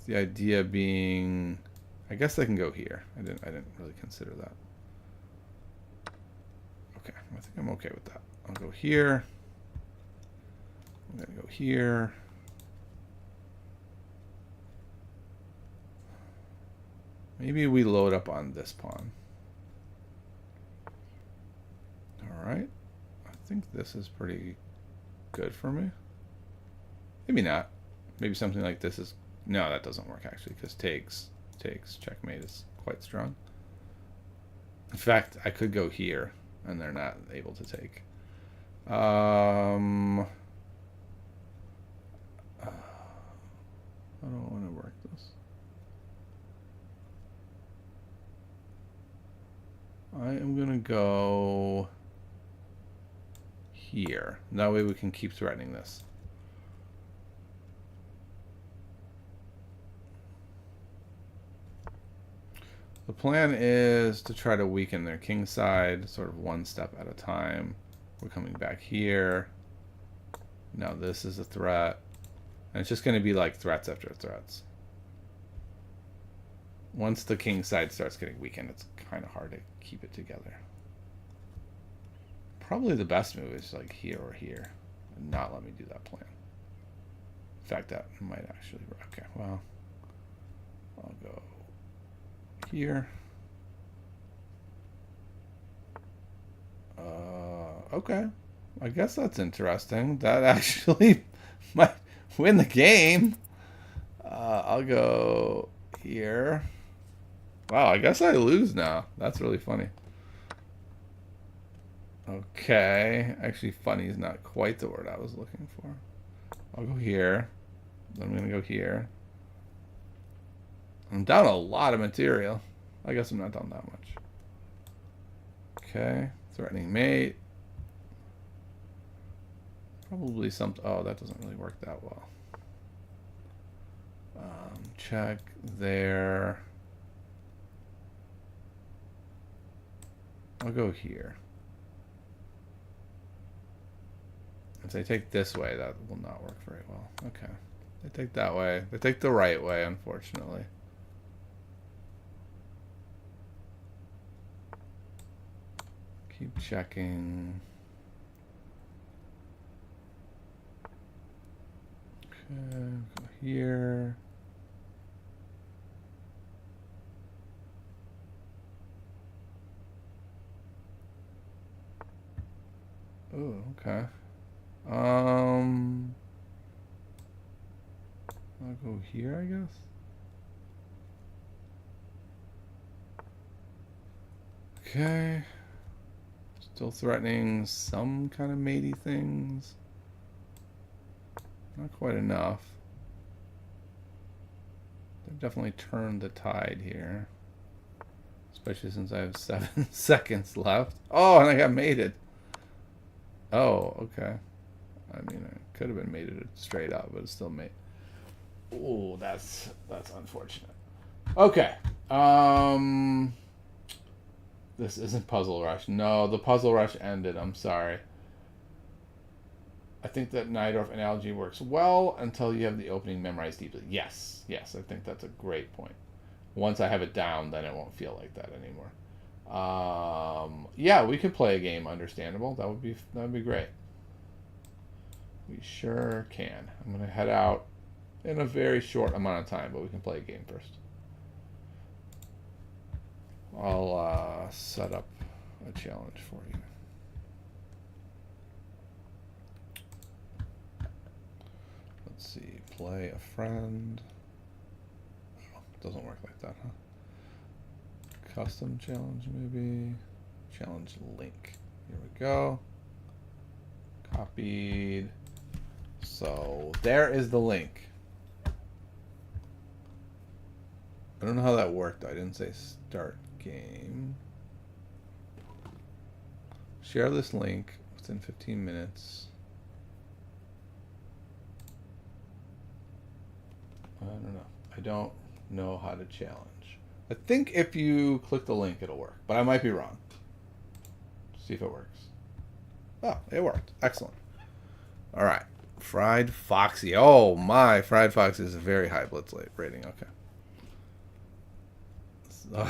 The idea being, I guess I can go here. I didn't really consider that. Okay, I think I'm okay with that. I'll go here. I'm gonna go here. Maybe we load up on this pawn. All right. I think this is pretty good for me. Maybe not. Maybe something like this is... No, that doesn't work actually, because takes, checkmate is quite strong. In fact, I could go here, and they're not able to take. I don't want to work this. I am going to go here. That way we can keep threatening this. The plan is to try to weaken their king side, sort of one step at a time. We're coming back here. Now this is a threat. And it's just going to be like threats after threats. Once the king side starts getting weakened, it's kind of hard to keep it together. Probably the best move is like here or here. And not let me do that plan. In fact, that might actually... Okay, well... I'll go... here. Okay. I guess that's interesting. That actually might win the game. I'll go here. Wow, I guess I lose now. That's really funny. Okay. Actually, funny is not quite the word I was looking for. I'll go here. Then I'm going to go here. I'm down a lot of material. I guess I'm not down that much. Okay. Threatening mate. Probably some... Oh, that doesn't really work that well. Check there. I'll go here. If they take this way, that will not work very well. Okay. They take that way. They take the right way, unfortunately. Keep checking. Okay, go here. Oh, okay. I'll go here, I guess. Okay. Still threatening some kind of matey things. Not quite enough. They've definitely turned the tide here. Especially since I have 7 seconds left. Oh, and I got mated. Oh, okay. I mean, I could have been mated straight up, but it's still mate. Oh, that's unfortunate. Okay. This isn't Puzzle Rush. No, the Puzzle Rush ended. I'm sorry. I think that Najdorf analogy works well until you have the opening memorized deeply. Yes, yes, I think that's a great point. Once I have it down, then it won't feel like that anymore. Yeah, we could play a game. Understandable. That would be great. We sure can. I'm gonna head out in a very short amount of time, but we can play a game first. I'll set up a challenge for you. Let's see. Play a friend. Oh, doesn't work like that, huh? Custom challenge, maybe. Challenge link. Here we go. Copied. So there is the link. I don't know how that worked. I didn't say start game. Share this link within 15 minutes. I don't know. I don't know how to challenge. I think if you click the link, it'll work, but I might be wrong. See if it works. Oh, it worked. Excellent. All right. Fried Foxy. Oh my, Fried Foxy is a very high Blitz rating. Okay. So,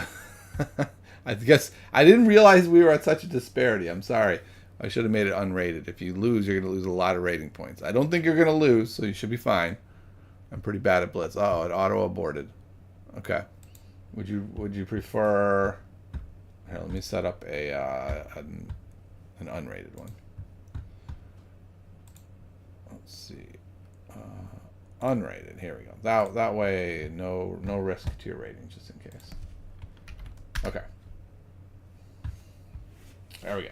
I guess I didn't realize we were at such a disparity. I'm sorry. I should have made it unrated. If you lose, you're going to lose a lot of rating points. I don't think you're going to lose, so you should be fine. I'm pretty bad at Blitz. Oh, it auto aborted. Okay. Would you prefer? Here, let me set up an unrated one. Let's see. Unrated. Here we go. That way, no risk to your rating, just in case. Okay. There we go.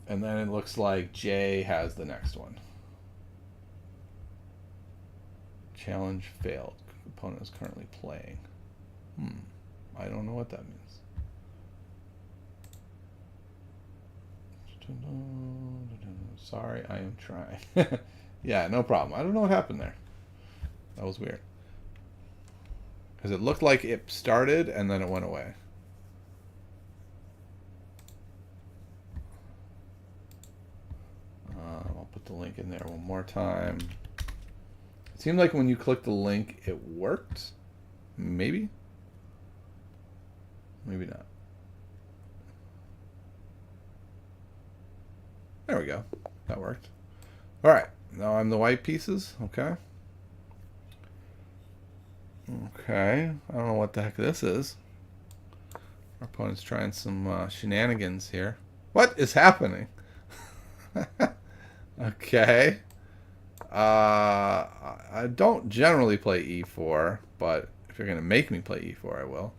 And then it looks like Jay has the next one. Challenge failed. Opponent is currently playing. I don't know what that means. Sorry, I am trying. Yeah, no problem. I don't know what happened there. That was weird. Because it looked like it started and then it went away. I'll put the link in there one more time. It seemed like when you clicked the link, it worked. Maybe. Maybe not. There we go. That worked. All right. Now I'm the white pieces. Okay. Okay. I don't know what the heck this is. Our opponent's trying some shenanigans here. What is happening? Okay. I don't generally play e4, but if you're going to make me play e4, I will.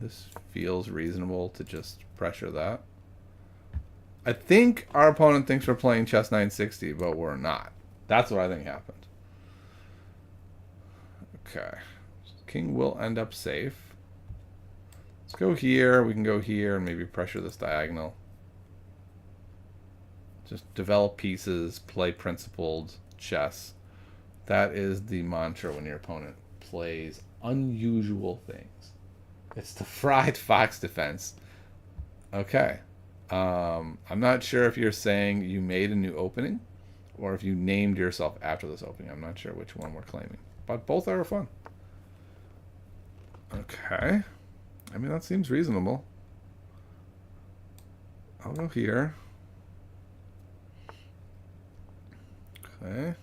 This feels reasonable to just pressure that. I think our opponent thinks we're playing chess 960, but we're not. That's what I think happened. Okay. King will end up safe. Let's go here. We can go here and maybe pressure this diagonal. Just develop pieces, play principled chess. That is the mantra when your opponent plays unusual things. It's the fried fox defense. Okay. I'm not sure if you're saying you made a new opening or if you named yourself after this opening. I'm not sure which one we're claiming. But both are fun. Okay. I mean, that seems reasonable. I'll go here. Okay.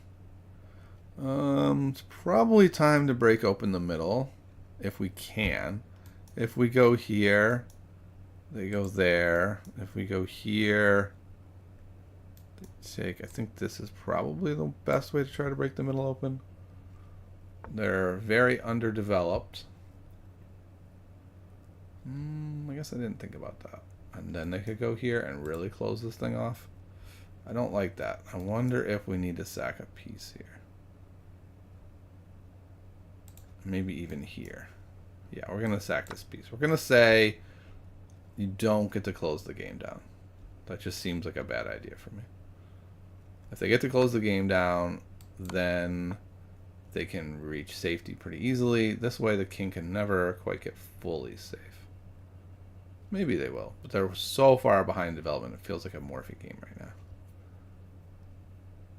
It's probably time to break open the middle, if we can. If we go here, they go there. If we go here, I think this is probably the best way to try to break the middle open. They're very underdeveloped. I guess I didn't think about that. And then they could go here and really close this thing off. I don't like that. I wonder if we need to sack a piece here. Maybe even here. Yeah, we're going to sack this piece. We're going to say you don't get to close the game down. That just seems like a bad idea for me. If they get to close the game down, then they can reach safety pretty easily. This way the king can never quite get fully safe. Maybe they will, but they're so far behind development, it feels like a Morphe game right now.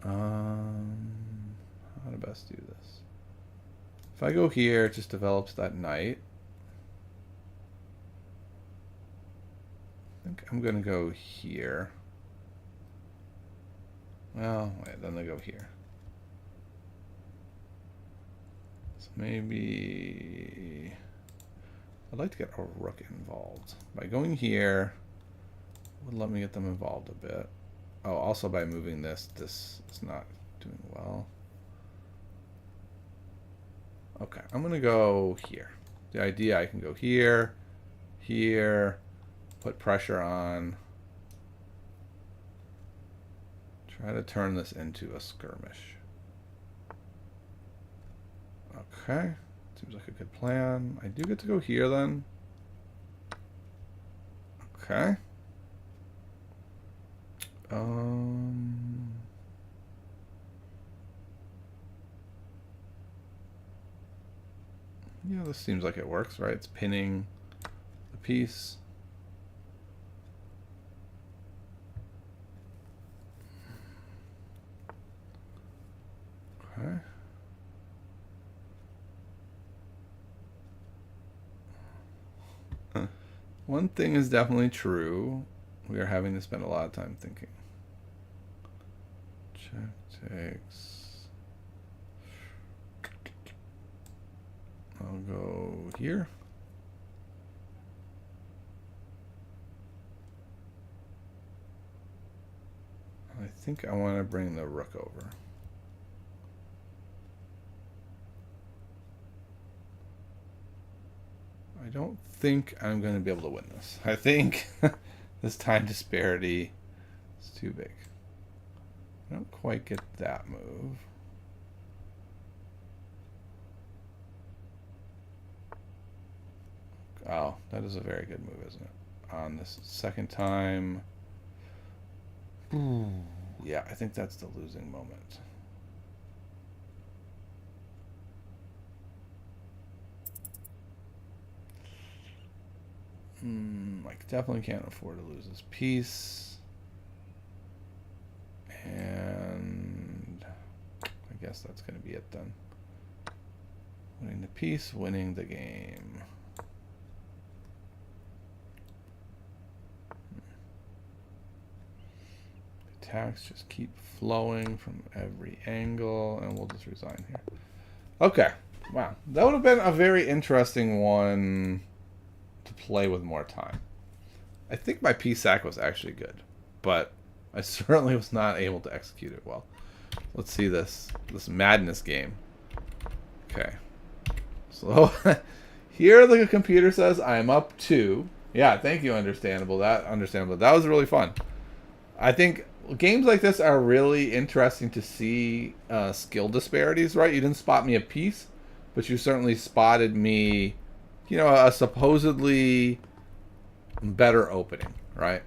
How to best do this? If I go here, it just develops that knight. I think I'm going to go here. Well, wait, then they go here. So maybe I'd like to get a rook involved. By going here, would let me get them involved a bit. Oh, also by moving this, this is not doing well. Okay, I'm going to go here. The idea, I can go here, here, put pressure on. Try to turn this into a skirmish. Okay, seems like a good plan. I do get to go here then. Okay. Yeah, this seems like it works, right? It's pinning the piece. Okay. One thing is definitely true. We are having to spend a lot of time thinking. Check takes. I'll go here. I think I want to bring the rook over. I don't think I'm going to be able to win this. I think this time disparity is too big. I don't quite get that move. Oh, that is a very good move, isn't it? On this second time. Yeah, I think that's the losing moment. I definitely can't afford to lose this piece. And I guess that's going to be it then. Winning the piece, winning the game. Attacks just keep flowing from every angle, and we'll just resign here. Okay. Wow. That would have been a very interesting one to play with more time. I think my piece sack was actually good, but I certainly was not able to execute it well. Let's see this madness game. Okay. So here the computer says I'm up 2. Yeah, thank you, understandable. That was really fun. I think games like this are really interesting to see skill disparities, right? You didn't spot me a piece, but you certainly spotted me, you know, a supposedly better opening, right?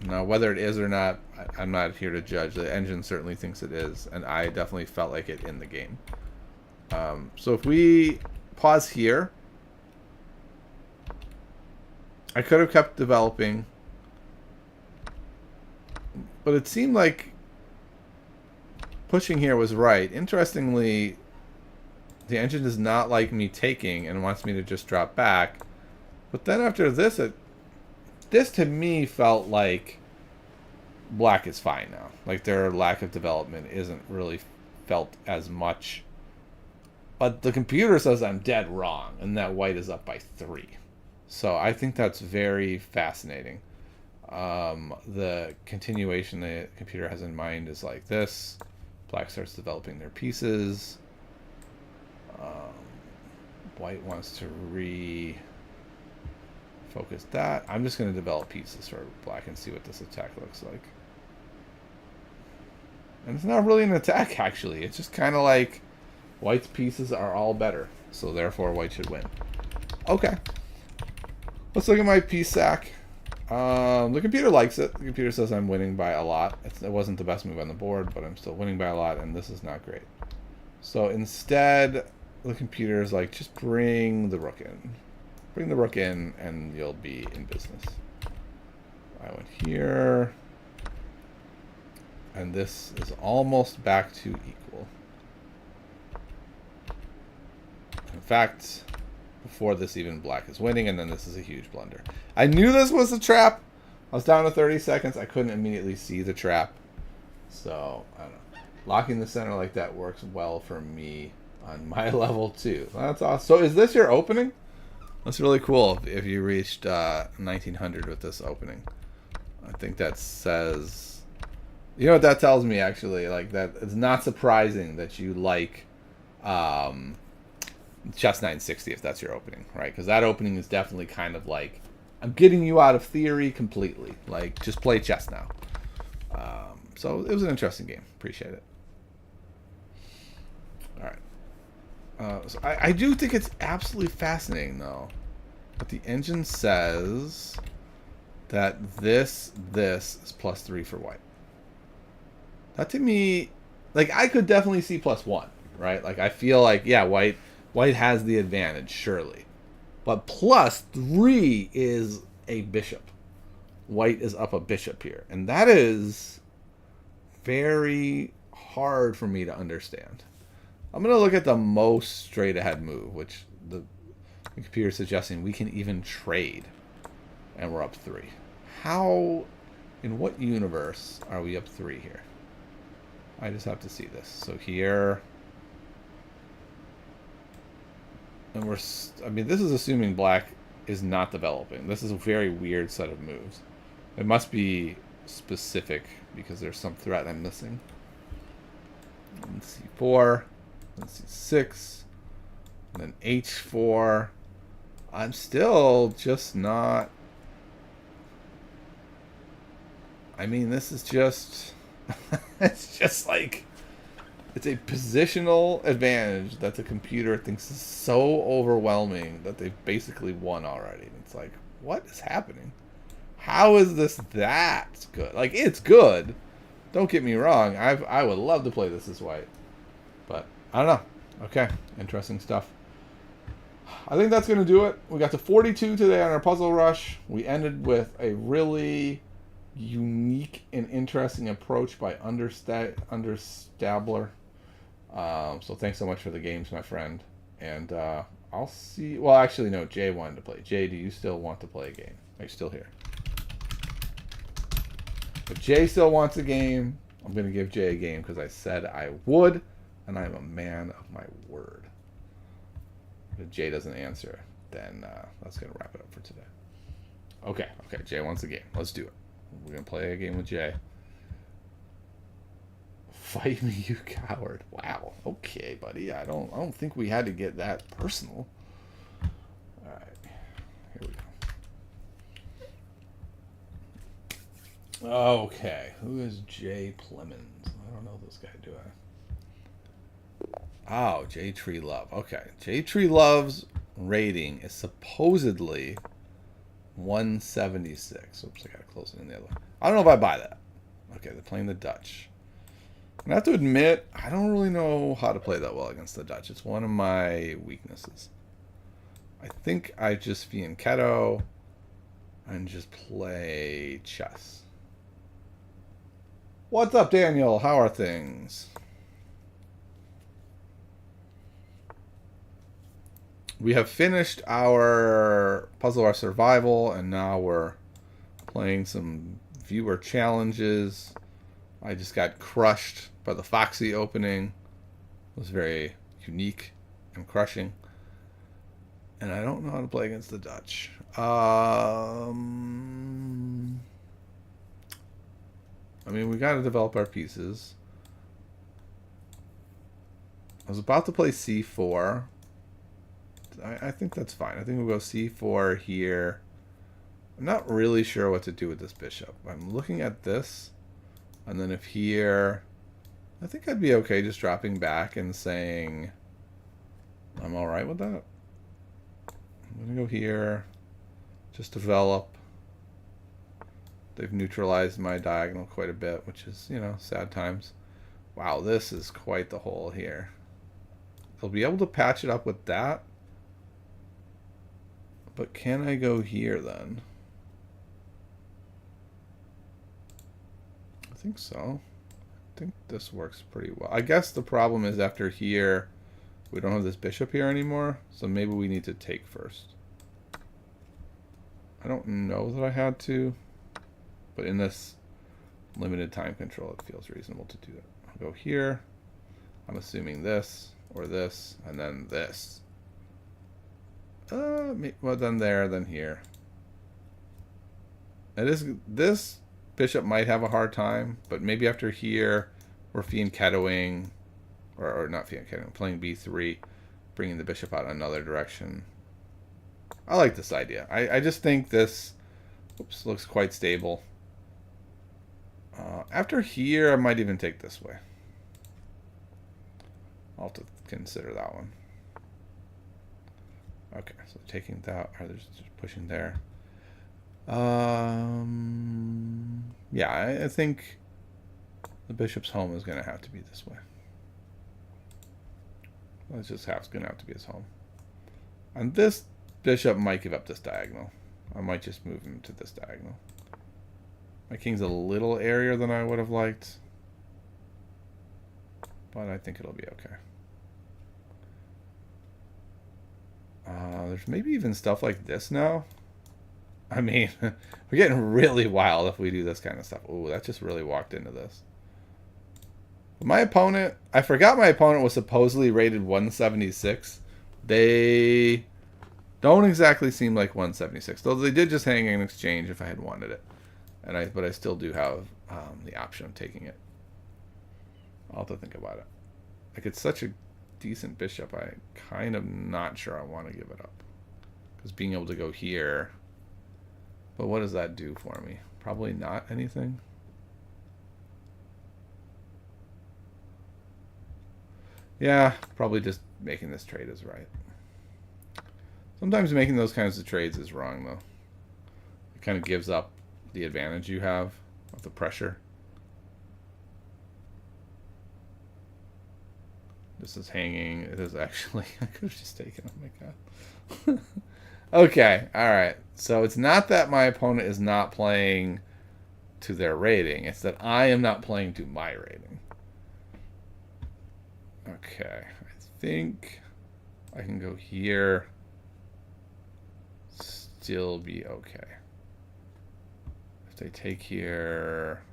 Now, whether it is or not, I'm not here to judge. The engine certainly thinks it is, and I definitely felt like it in the game. So if we pause here, I could have kept developing, but it seemed like pushing here was right. Interestingly, the engine does not like me taking and wants me to just drop back. But then after this, this to me felt like black is fine now. Like their lack of development isn't really felt as much. But the computer says I'm dead wrong and that white is up by 3. So I think that's very fascinating. The continuation the computer has in mind is like this. Black starts developing their pieces. White wants to refocus that. I'm just going to develop pieces for black and see what this attack looks like. And it's not really an attack, actually. It's just kind of like white's pieces are all better. So therefore, white should win. Okay. Let's look at my piece sack. The computer likes it. The computer says I'm winning by a lot. It wasn't the best move on the board, but I'm still winning by a lot, and this is not great. So instead, the computer is like, just bring the rook in. Bring the rook in, and you'll be in business. I went here. And this is almost back to equal. In fact, before this even, black is winning, and then this is a huge blunder. I knew this was a trap. I was down to 30 seconds. I couldn't immediately see the trap. So, I don't know. Locking the center like that works well for me on my level, too. That's awesome. So, is this your opening? That's really cool if you reached 1900 with this opening. I think that says... You know what that tells me, actually? Like, that it's not surprising that you like Chess 960 if that's your opening, right? Because that opening is definitely kind of like, I'm getting you out of theory completely. Like, just play chess now. So it was an interesting game. Appreciate it. All right. So I do think it's absolutely fascinating, though, but the engine says that this is +3 for white. That to me, like, I could definitely see +1, right? Like, I feel like, yeah, white has the advantage, surely. But +3 is a bishop. White is up a bishop here. And that is very hard for me to understand. I'm going to look at the most straight ahead move, which the computer is suggesting we can even trade. And we're up 3. How, in what universe are we up 3 here? I just have to see this. So here, and I mean, this is assuming black is not developing. This is a very weird set of moves. It must be specific because there's some threat I'm missing. C4, then C6, and then H4. I'm still just not... I mean, this is just... it's just like, it's a positional advantage that the computer thinks is so overwhelming that they've basically won already. It's like, what is happening? How is this that good? Like, it's good. Don't get me wrong. I would love to play this as white. But, I don't know. Okay. Interesting stuff. I think that's going to do it. We got to 42 today on our Puzzle Rush. We ended with a really unique and interesting approach by Understabler. So thanks so much for the games, my friend. And I'll see... Well, actually, no. Jay wanted to play. Jay, do you still want to play a game? Are you still here? If Jay still wants a game, I'm going to give Jay a game because I said I would, and I'm a man of my word. If Jay doesn't answer, then that's going to wrap it up for today. Okay, Jay wants a game. Let's do it. We're going to play a game with Jay. Fight me, you coward. Wow. Okay, buddy. I don't think we had to get that personal. All right. Here we go. Okay. Who is Jay Plemons? I don't know this guy, do I? Oh, J Tree Love. Okay. J Tree Love's rating is supposedly 176. Oops, I gotta close it in the other one. I don't know if I buy that. Okay, they're playing the Dutch. And I have to admit, I don't really know how to play that well against the Dutch. It's one of my weaknesses. I think I just fianchetto and just play chess. What's up, Daniel? How are things? We have finished our Puzzle Rush Survival, and now we're playing some viewer challenges. I just got crushed by the Foxy opening. It was very unique and crushing. And I don't know how to play against the Dutch. I mean, we got to develop our pieces. I was about to play C4. I think that's fine. I think we'll go C4 here. I'm not really sure what to do with this bishop. I'm looking at this. And then if here... I think I'd be okay just dropping back and saying... I'm alright with that. I'm going to go here. Just develop. They've neutralized my diagonal quite a bit, which is, you know, sad times. Wow, this is quite the hole here. I'll be able to patch it up with that. But can I go here then? I think so. I think this works pretty well. I guess the problem is after here, we don't have this bishop here anymore. So maybe we need to take first. I don't know that I had to. But in this limited time control, it feels reasonable to do it. I'll go here. I'm assuming this, or this, and then this. Well, then there, then here. This bishop might have a hard time, but maybe after here, we're fianchettoing, or not fianchettoing, playing b3, bringing the bishop out another direction. I like this idea. I just think this looks quite stable. After here, I might even take this way. I'll have to consider that one. Okay, so taking that, or there's just pushing there. Yeah, I think the bishop's home is going to have to be this way. Well, it's just going to have to be his home. And this bishop might give up this diagonal. I might just move him to this diagonal. My king's a little airier than I would have liked. But I think it'll be okay. There's maybe even stuff like this now. I mean, we're getting really wild if we do this kind of stuff. Ooh, that just really walked into this. My opponent, I forgot my opponent was supposedly rated 176. They don't exactly seem like 176. Though they did just hang in exchange if I had wanted it. But I still do have the option of taking it. I'll have to think about it. Like, it's such a decent bishop, I kind of not sure I want to give it up. Because being able to go here... But what does that do for me? Probably not anything. Yeah, probably just making this trade is right. Sometimes making those kinds of trades is wrong, though. It kind of gives up the advantage you have of the pressure. This is hanging. It is actually... I could have just taken it. Oh my god. Okay, alright. So it's not that my opponent is not playing to their rating. It's that I am not playing to my rating. Okay. I think I can go here. Still be okay. If they take here...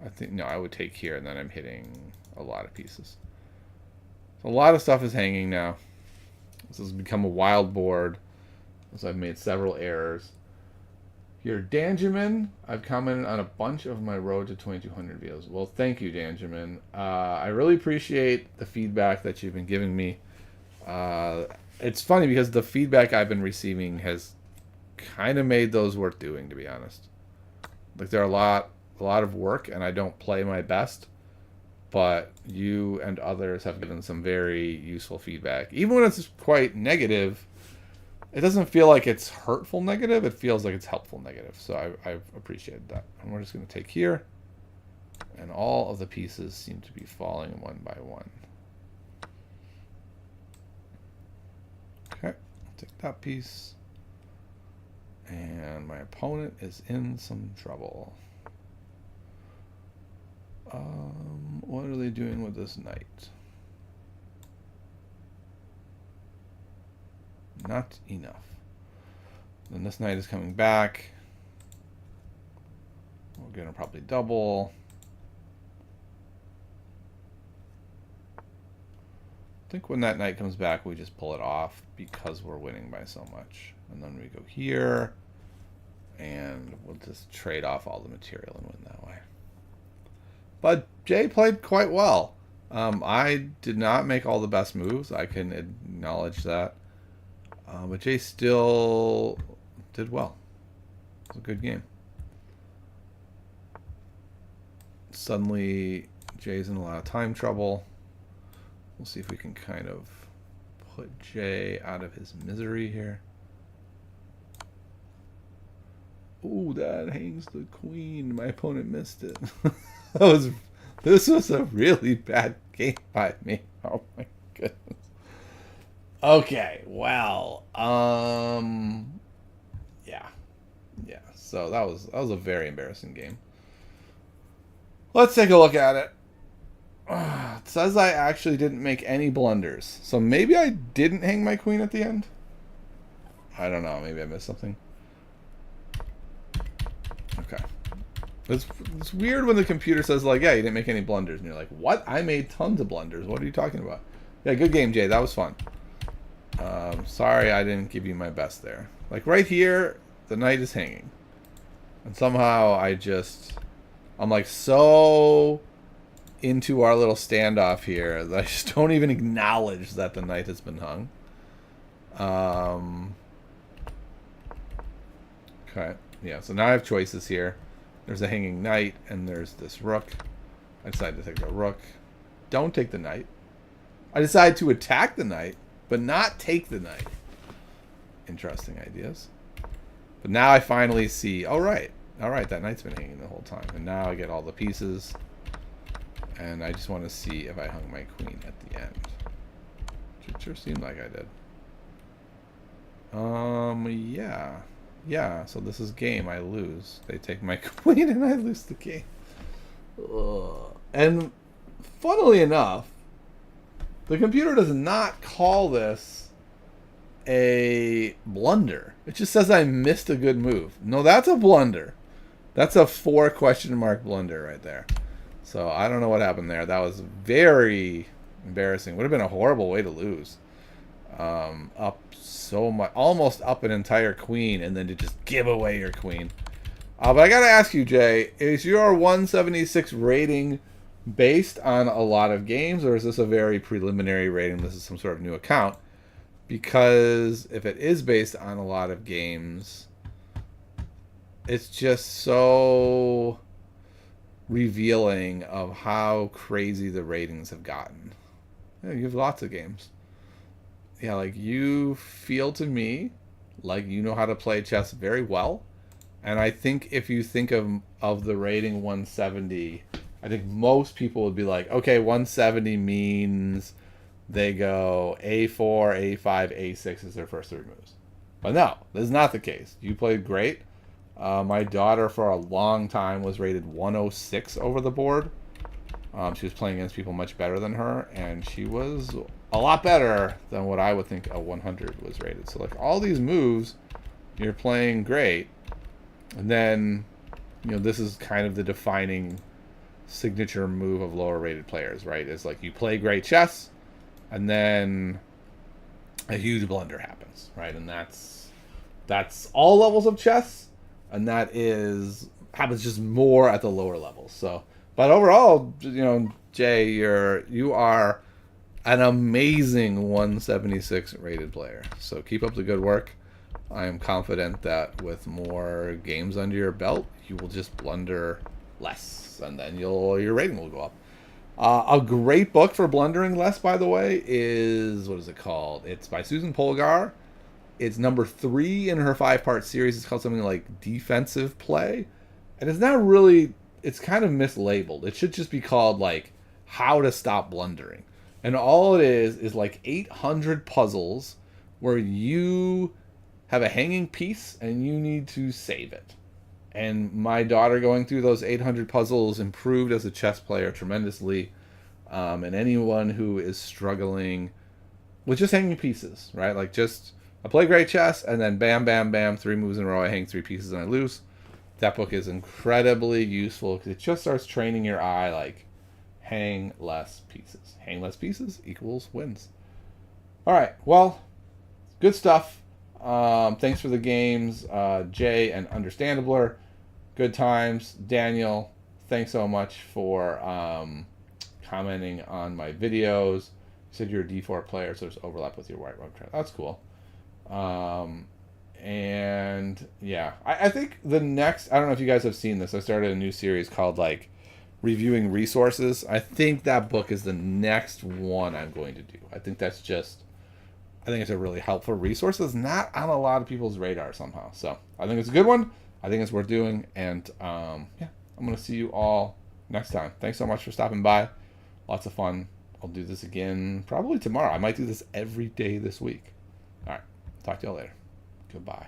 I think... No, I would take here and then I'm hitting a lot of pieces. So a lot of stuff is hanging now. This has become a wild board, as I've made several errors. Here, Danjamin, I've commented on a bunch of my Road to 2200 videos. Well, thank you, Danjamin. I really appreciate the feedback that you've been giving me. It's funny because the feedback I've been receiving has kind of made those worth doing, to be honest. Like, they're a lot of work, and I don't play my best. But you and others have given some very useful feedback. Even when it's quite negative, it doesn't feel like it's hurtful negative. It feels like it's helpful negative. So I've appreciated that. And we're just going to take here. And all of the pieces seem to be falling one by one. Okay, I'll take that piece. And my opponent is in some trouble. What are they doing with this knight? Not enough. Then this knight is coming back. We're going to probably double. I think when that knight comes back, we just pull it off because we're winning by so much. And then we go here. And we'll just trade off all the material and win that way. But Jay played quite well. I did not make all the best moves. I can acknowledge that. But Jay still did well. It was a good game. Suddenly, Jay's in a lot of time trouble. We'll see if we can kind of put Jay out of his misery here. Ooh, that hangs the queen. My opponent missed it. This was a really bad Game by me. Oh my goodness. Okay, well, yeah. Yeah. So that was a very embarrassing game. Let's take a look at it. It says I actually didn't make any blunders. So maybe I didn't hang my queen at the end? I don't know. Maybe I missed something. Okay. It's weird when the computer says, like, yeah, you didn't make any blunders. And you're like, what? I made tons of blunders. What are you talking about? Yeah, good game, Jay. That was fun. Sorry I didn't give you my best there. Like, right here, the knight is hanging. And somehow I'm like so into our little standoff here that I just don't even acknowledge that the knight has been hung. Okay. Yeah, so now I have choices here. There's a hanging knight, and there's this rook. I decided to take the rook. Don't take the knight. I decided to attack the knight, but not take the knight. Interesting ideas. But now I finally see, all right, that knight's been hanging the whole time. And now I get all the pieces. And I just want to see if I hung my queen at the end. It sure seemed like I did. Yeah. Yeah, so this is game. I lose. They take my queen and I lose the game. Ugh. And funnily enough, the computer does not call this a blunder. It just says I missed a good move. No, that's a blunder. That's a 4 question mark blunder right there. So I don't know what happened there. That was very embarrassing. Would have been a horrible way to lose. Up so much, almost up an entire queen, and then to just give away your queen. But I gotta ask you, Jay, is your 176 rating based on a lot of games, or is this a very preliminary rating? This is some sort of new account. Because if it is based on a lot of games, it's just so revealing of how crazy the ratings have gotten. Yeah, you have lots of games. Yeah, like you feel to me like you know how to play chess very well. And I think if you think of the rating 170, I think most people would be like, okay, 170 means they go A4, A5, A6 as their first 3 moves. But no, this is not the case. You played great. My daughter for a long time was rated 106 over the board. She was playing against people much better than her, and she was a lot better than what I would think a 100 was rated. So like all these moves, you're playing great. And then, this is kind of the defining signature move of lower rated players, right? It's like you play great chess, and then a huge blunder happens, right? And that's all levels of chess, and that happens just more at the lower levels. So, but overall, Jay, you are an amazing 176 rated player. So keep up the good work. I am confident that with more games under your belt, you will just blunder less, and then your rating will go up. A great book for blundering less, by the way, is, what is it called? It's by Susan Polgar. It's number 3 in her 5-part series. It's called something like Defensive Play. And it's not really, it's kind of mislabeled. It should just be called like How to Stop Blundering. And all it is like 800 puzzles where you have a hanging piece and you need to save it. And my daughter going through those 800 puzzles improved as a chess player tremendously. And anyone who is struggling with just hanging pieces, right? Like I play great chess and then bam, bam, bam, 3 moves in a row, I hang 3 pieces and I lose. That book is incredibly useful because it just starts training your eye like hang less pieces. Hang less pieces equals wins. All right, well, good stuff. Thanks for the games, Jay and Understandabler. Good times. Daniel, thanks so much for commenting on my videos. You said you're a D4 player, so there's overlap with your white rook. That's cool. And yeah, I think the next, I don't know if you guys have seen this. I started a new series called like Reviewing Resources. I think that book is the next one I'm going to do. I think it's a really helpful resource that's not on a lot of people's radar somehow. So I think it's a good one. I think it's worth doing. And yeah, I'm going to see you all next time. Thanks so much for stopping by. Lots of fun I'll do this again probably tomorrow. I might do this every day this week. All right. Talk to y'all later. Goodbye.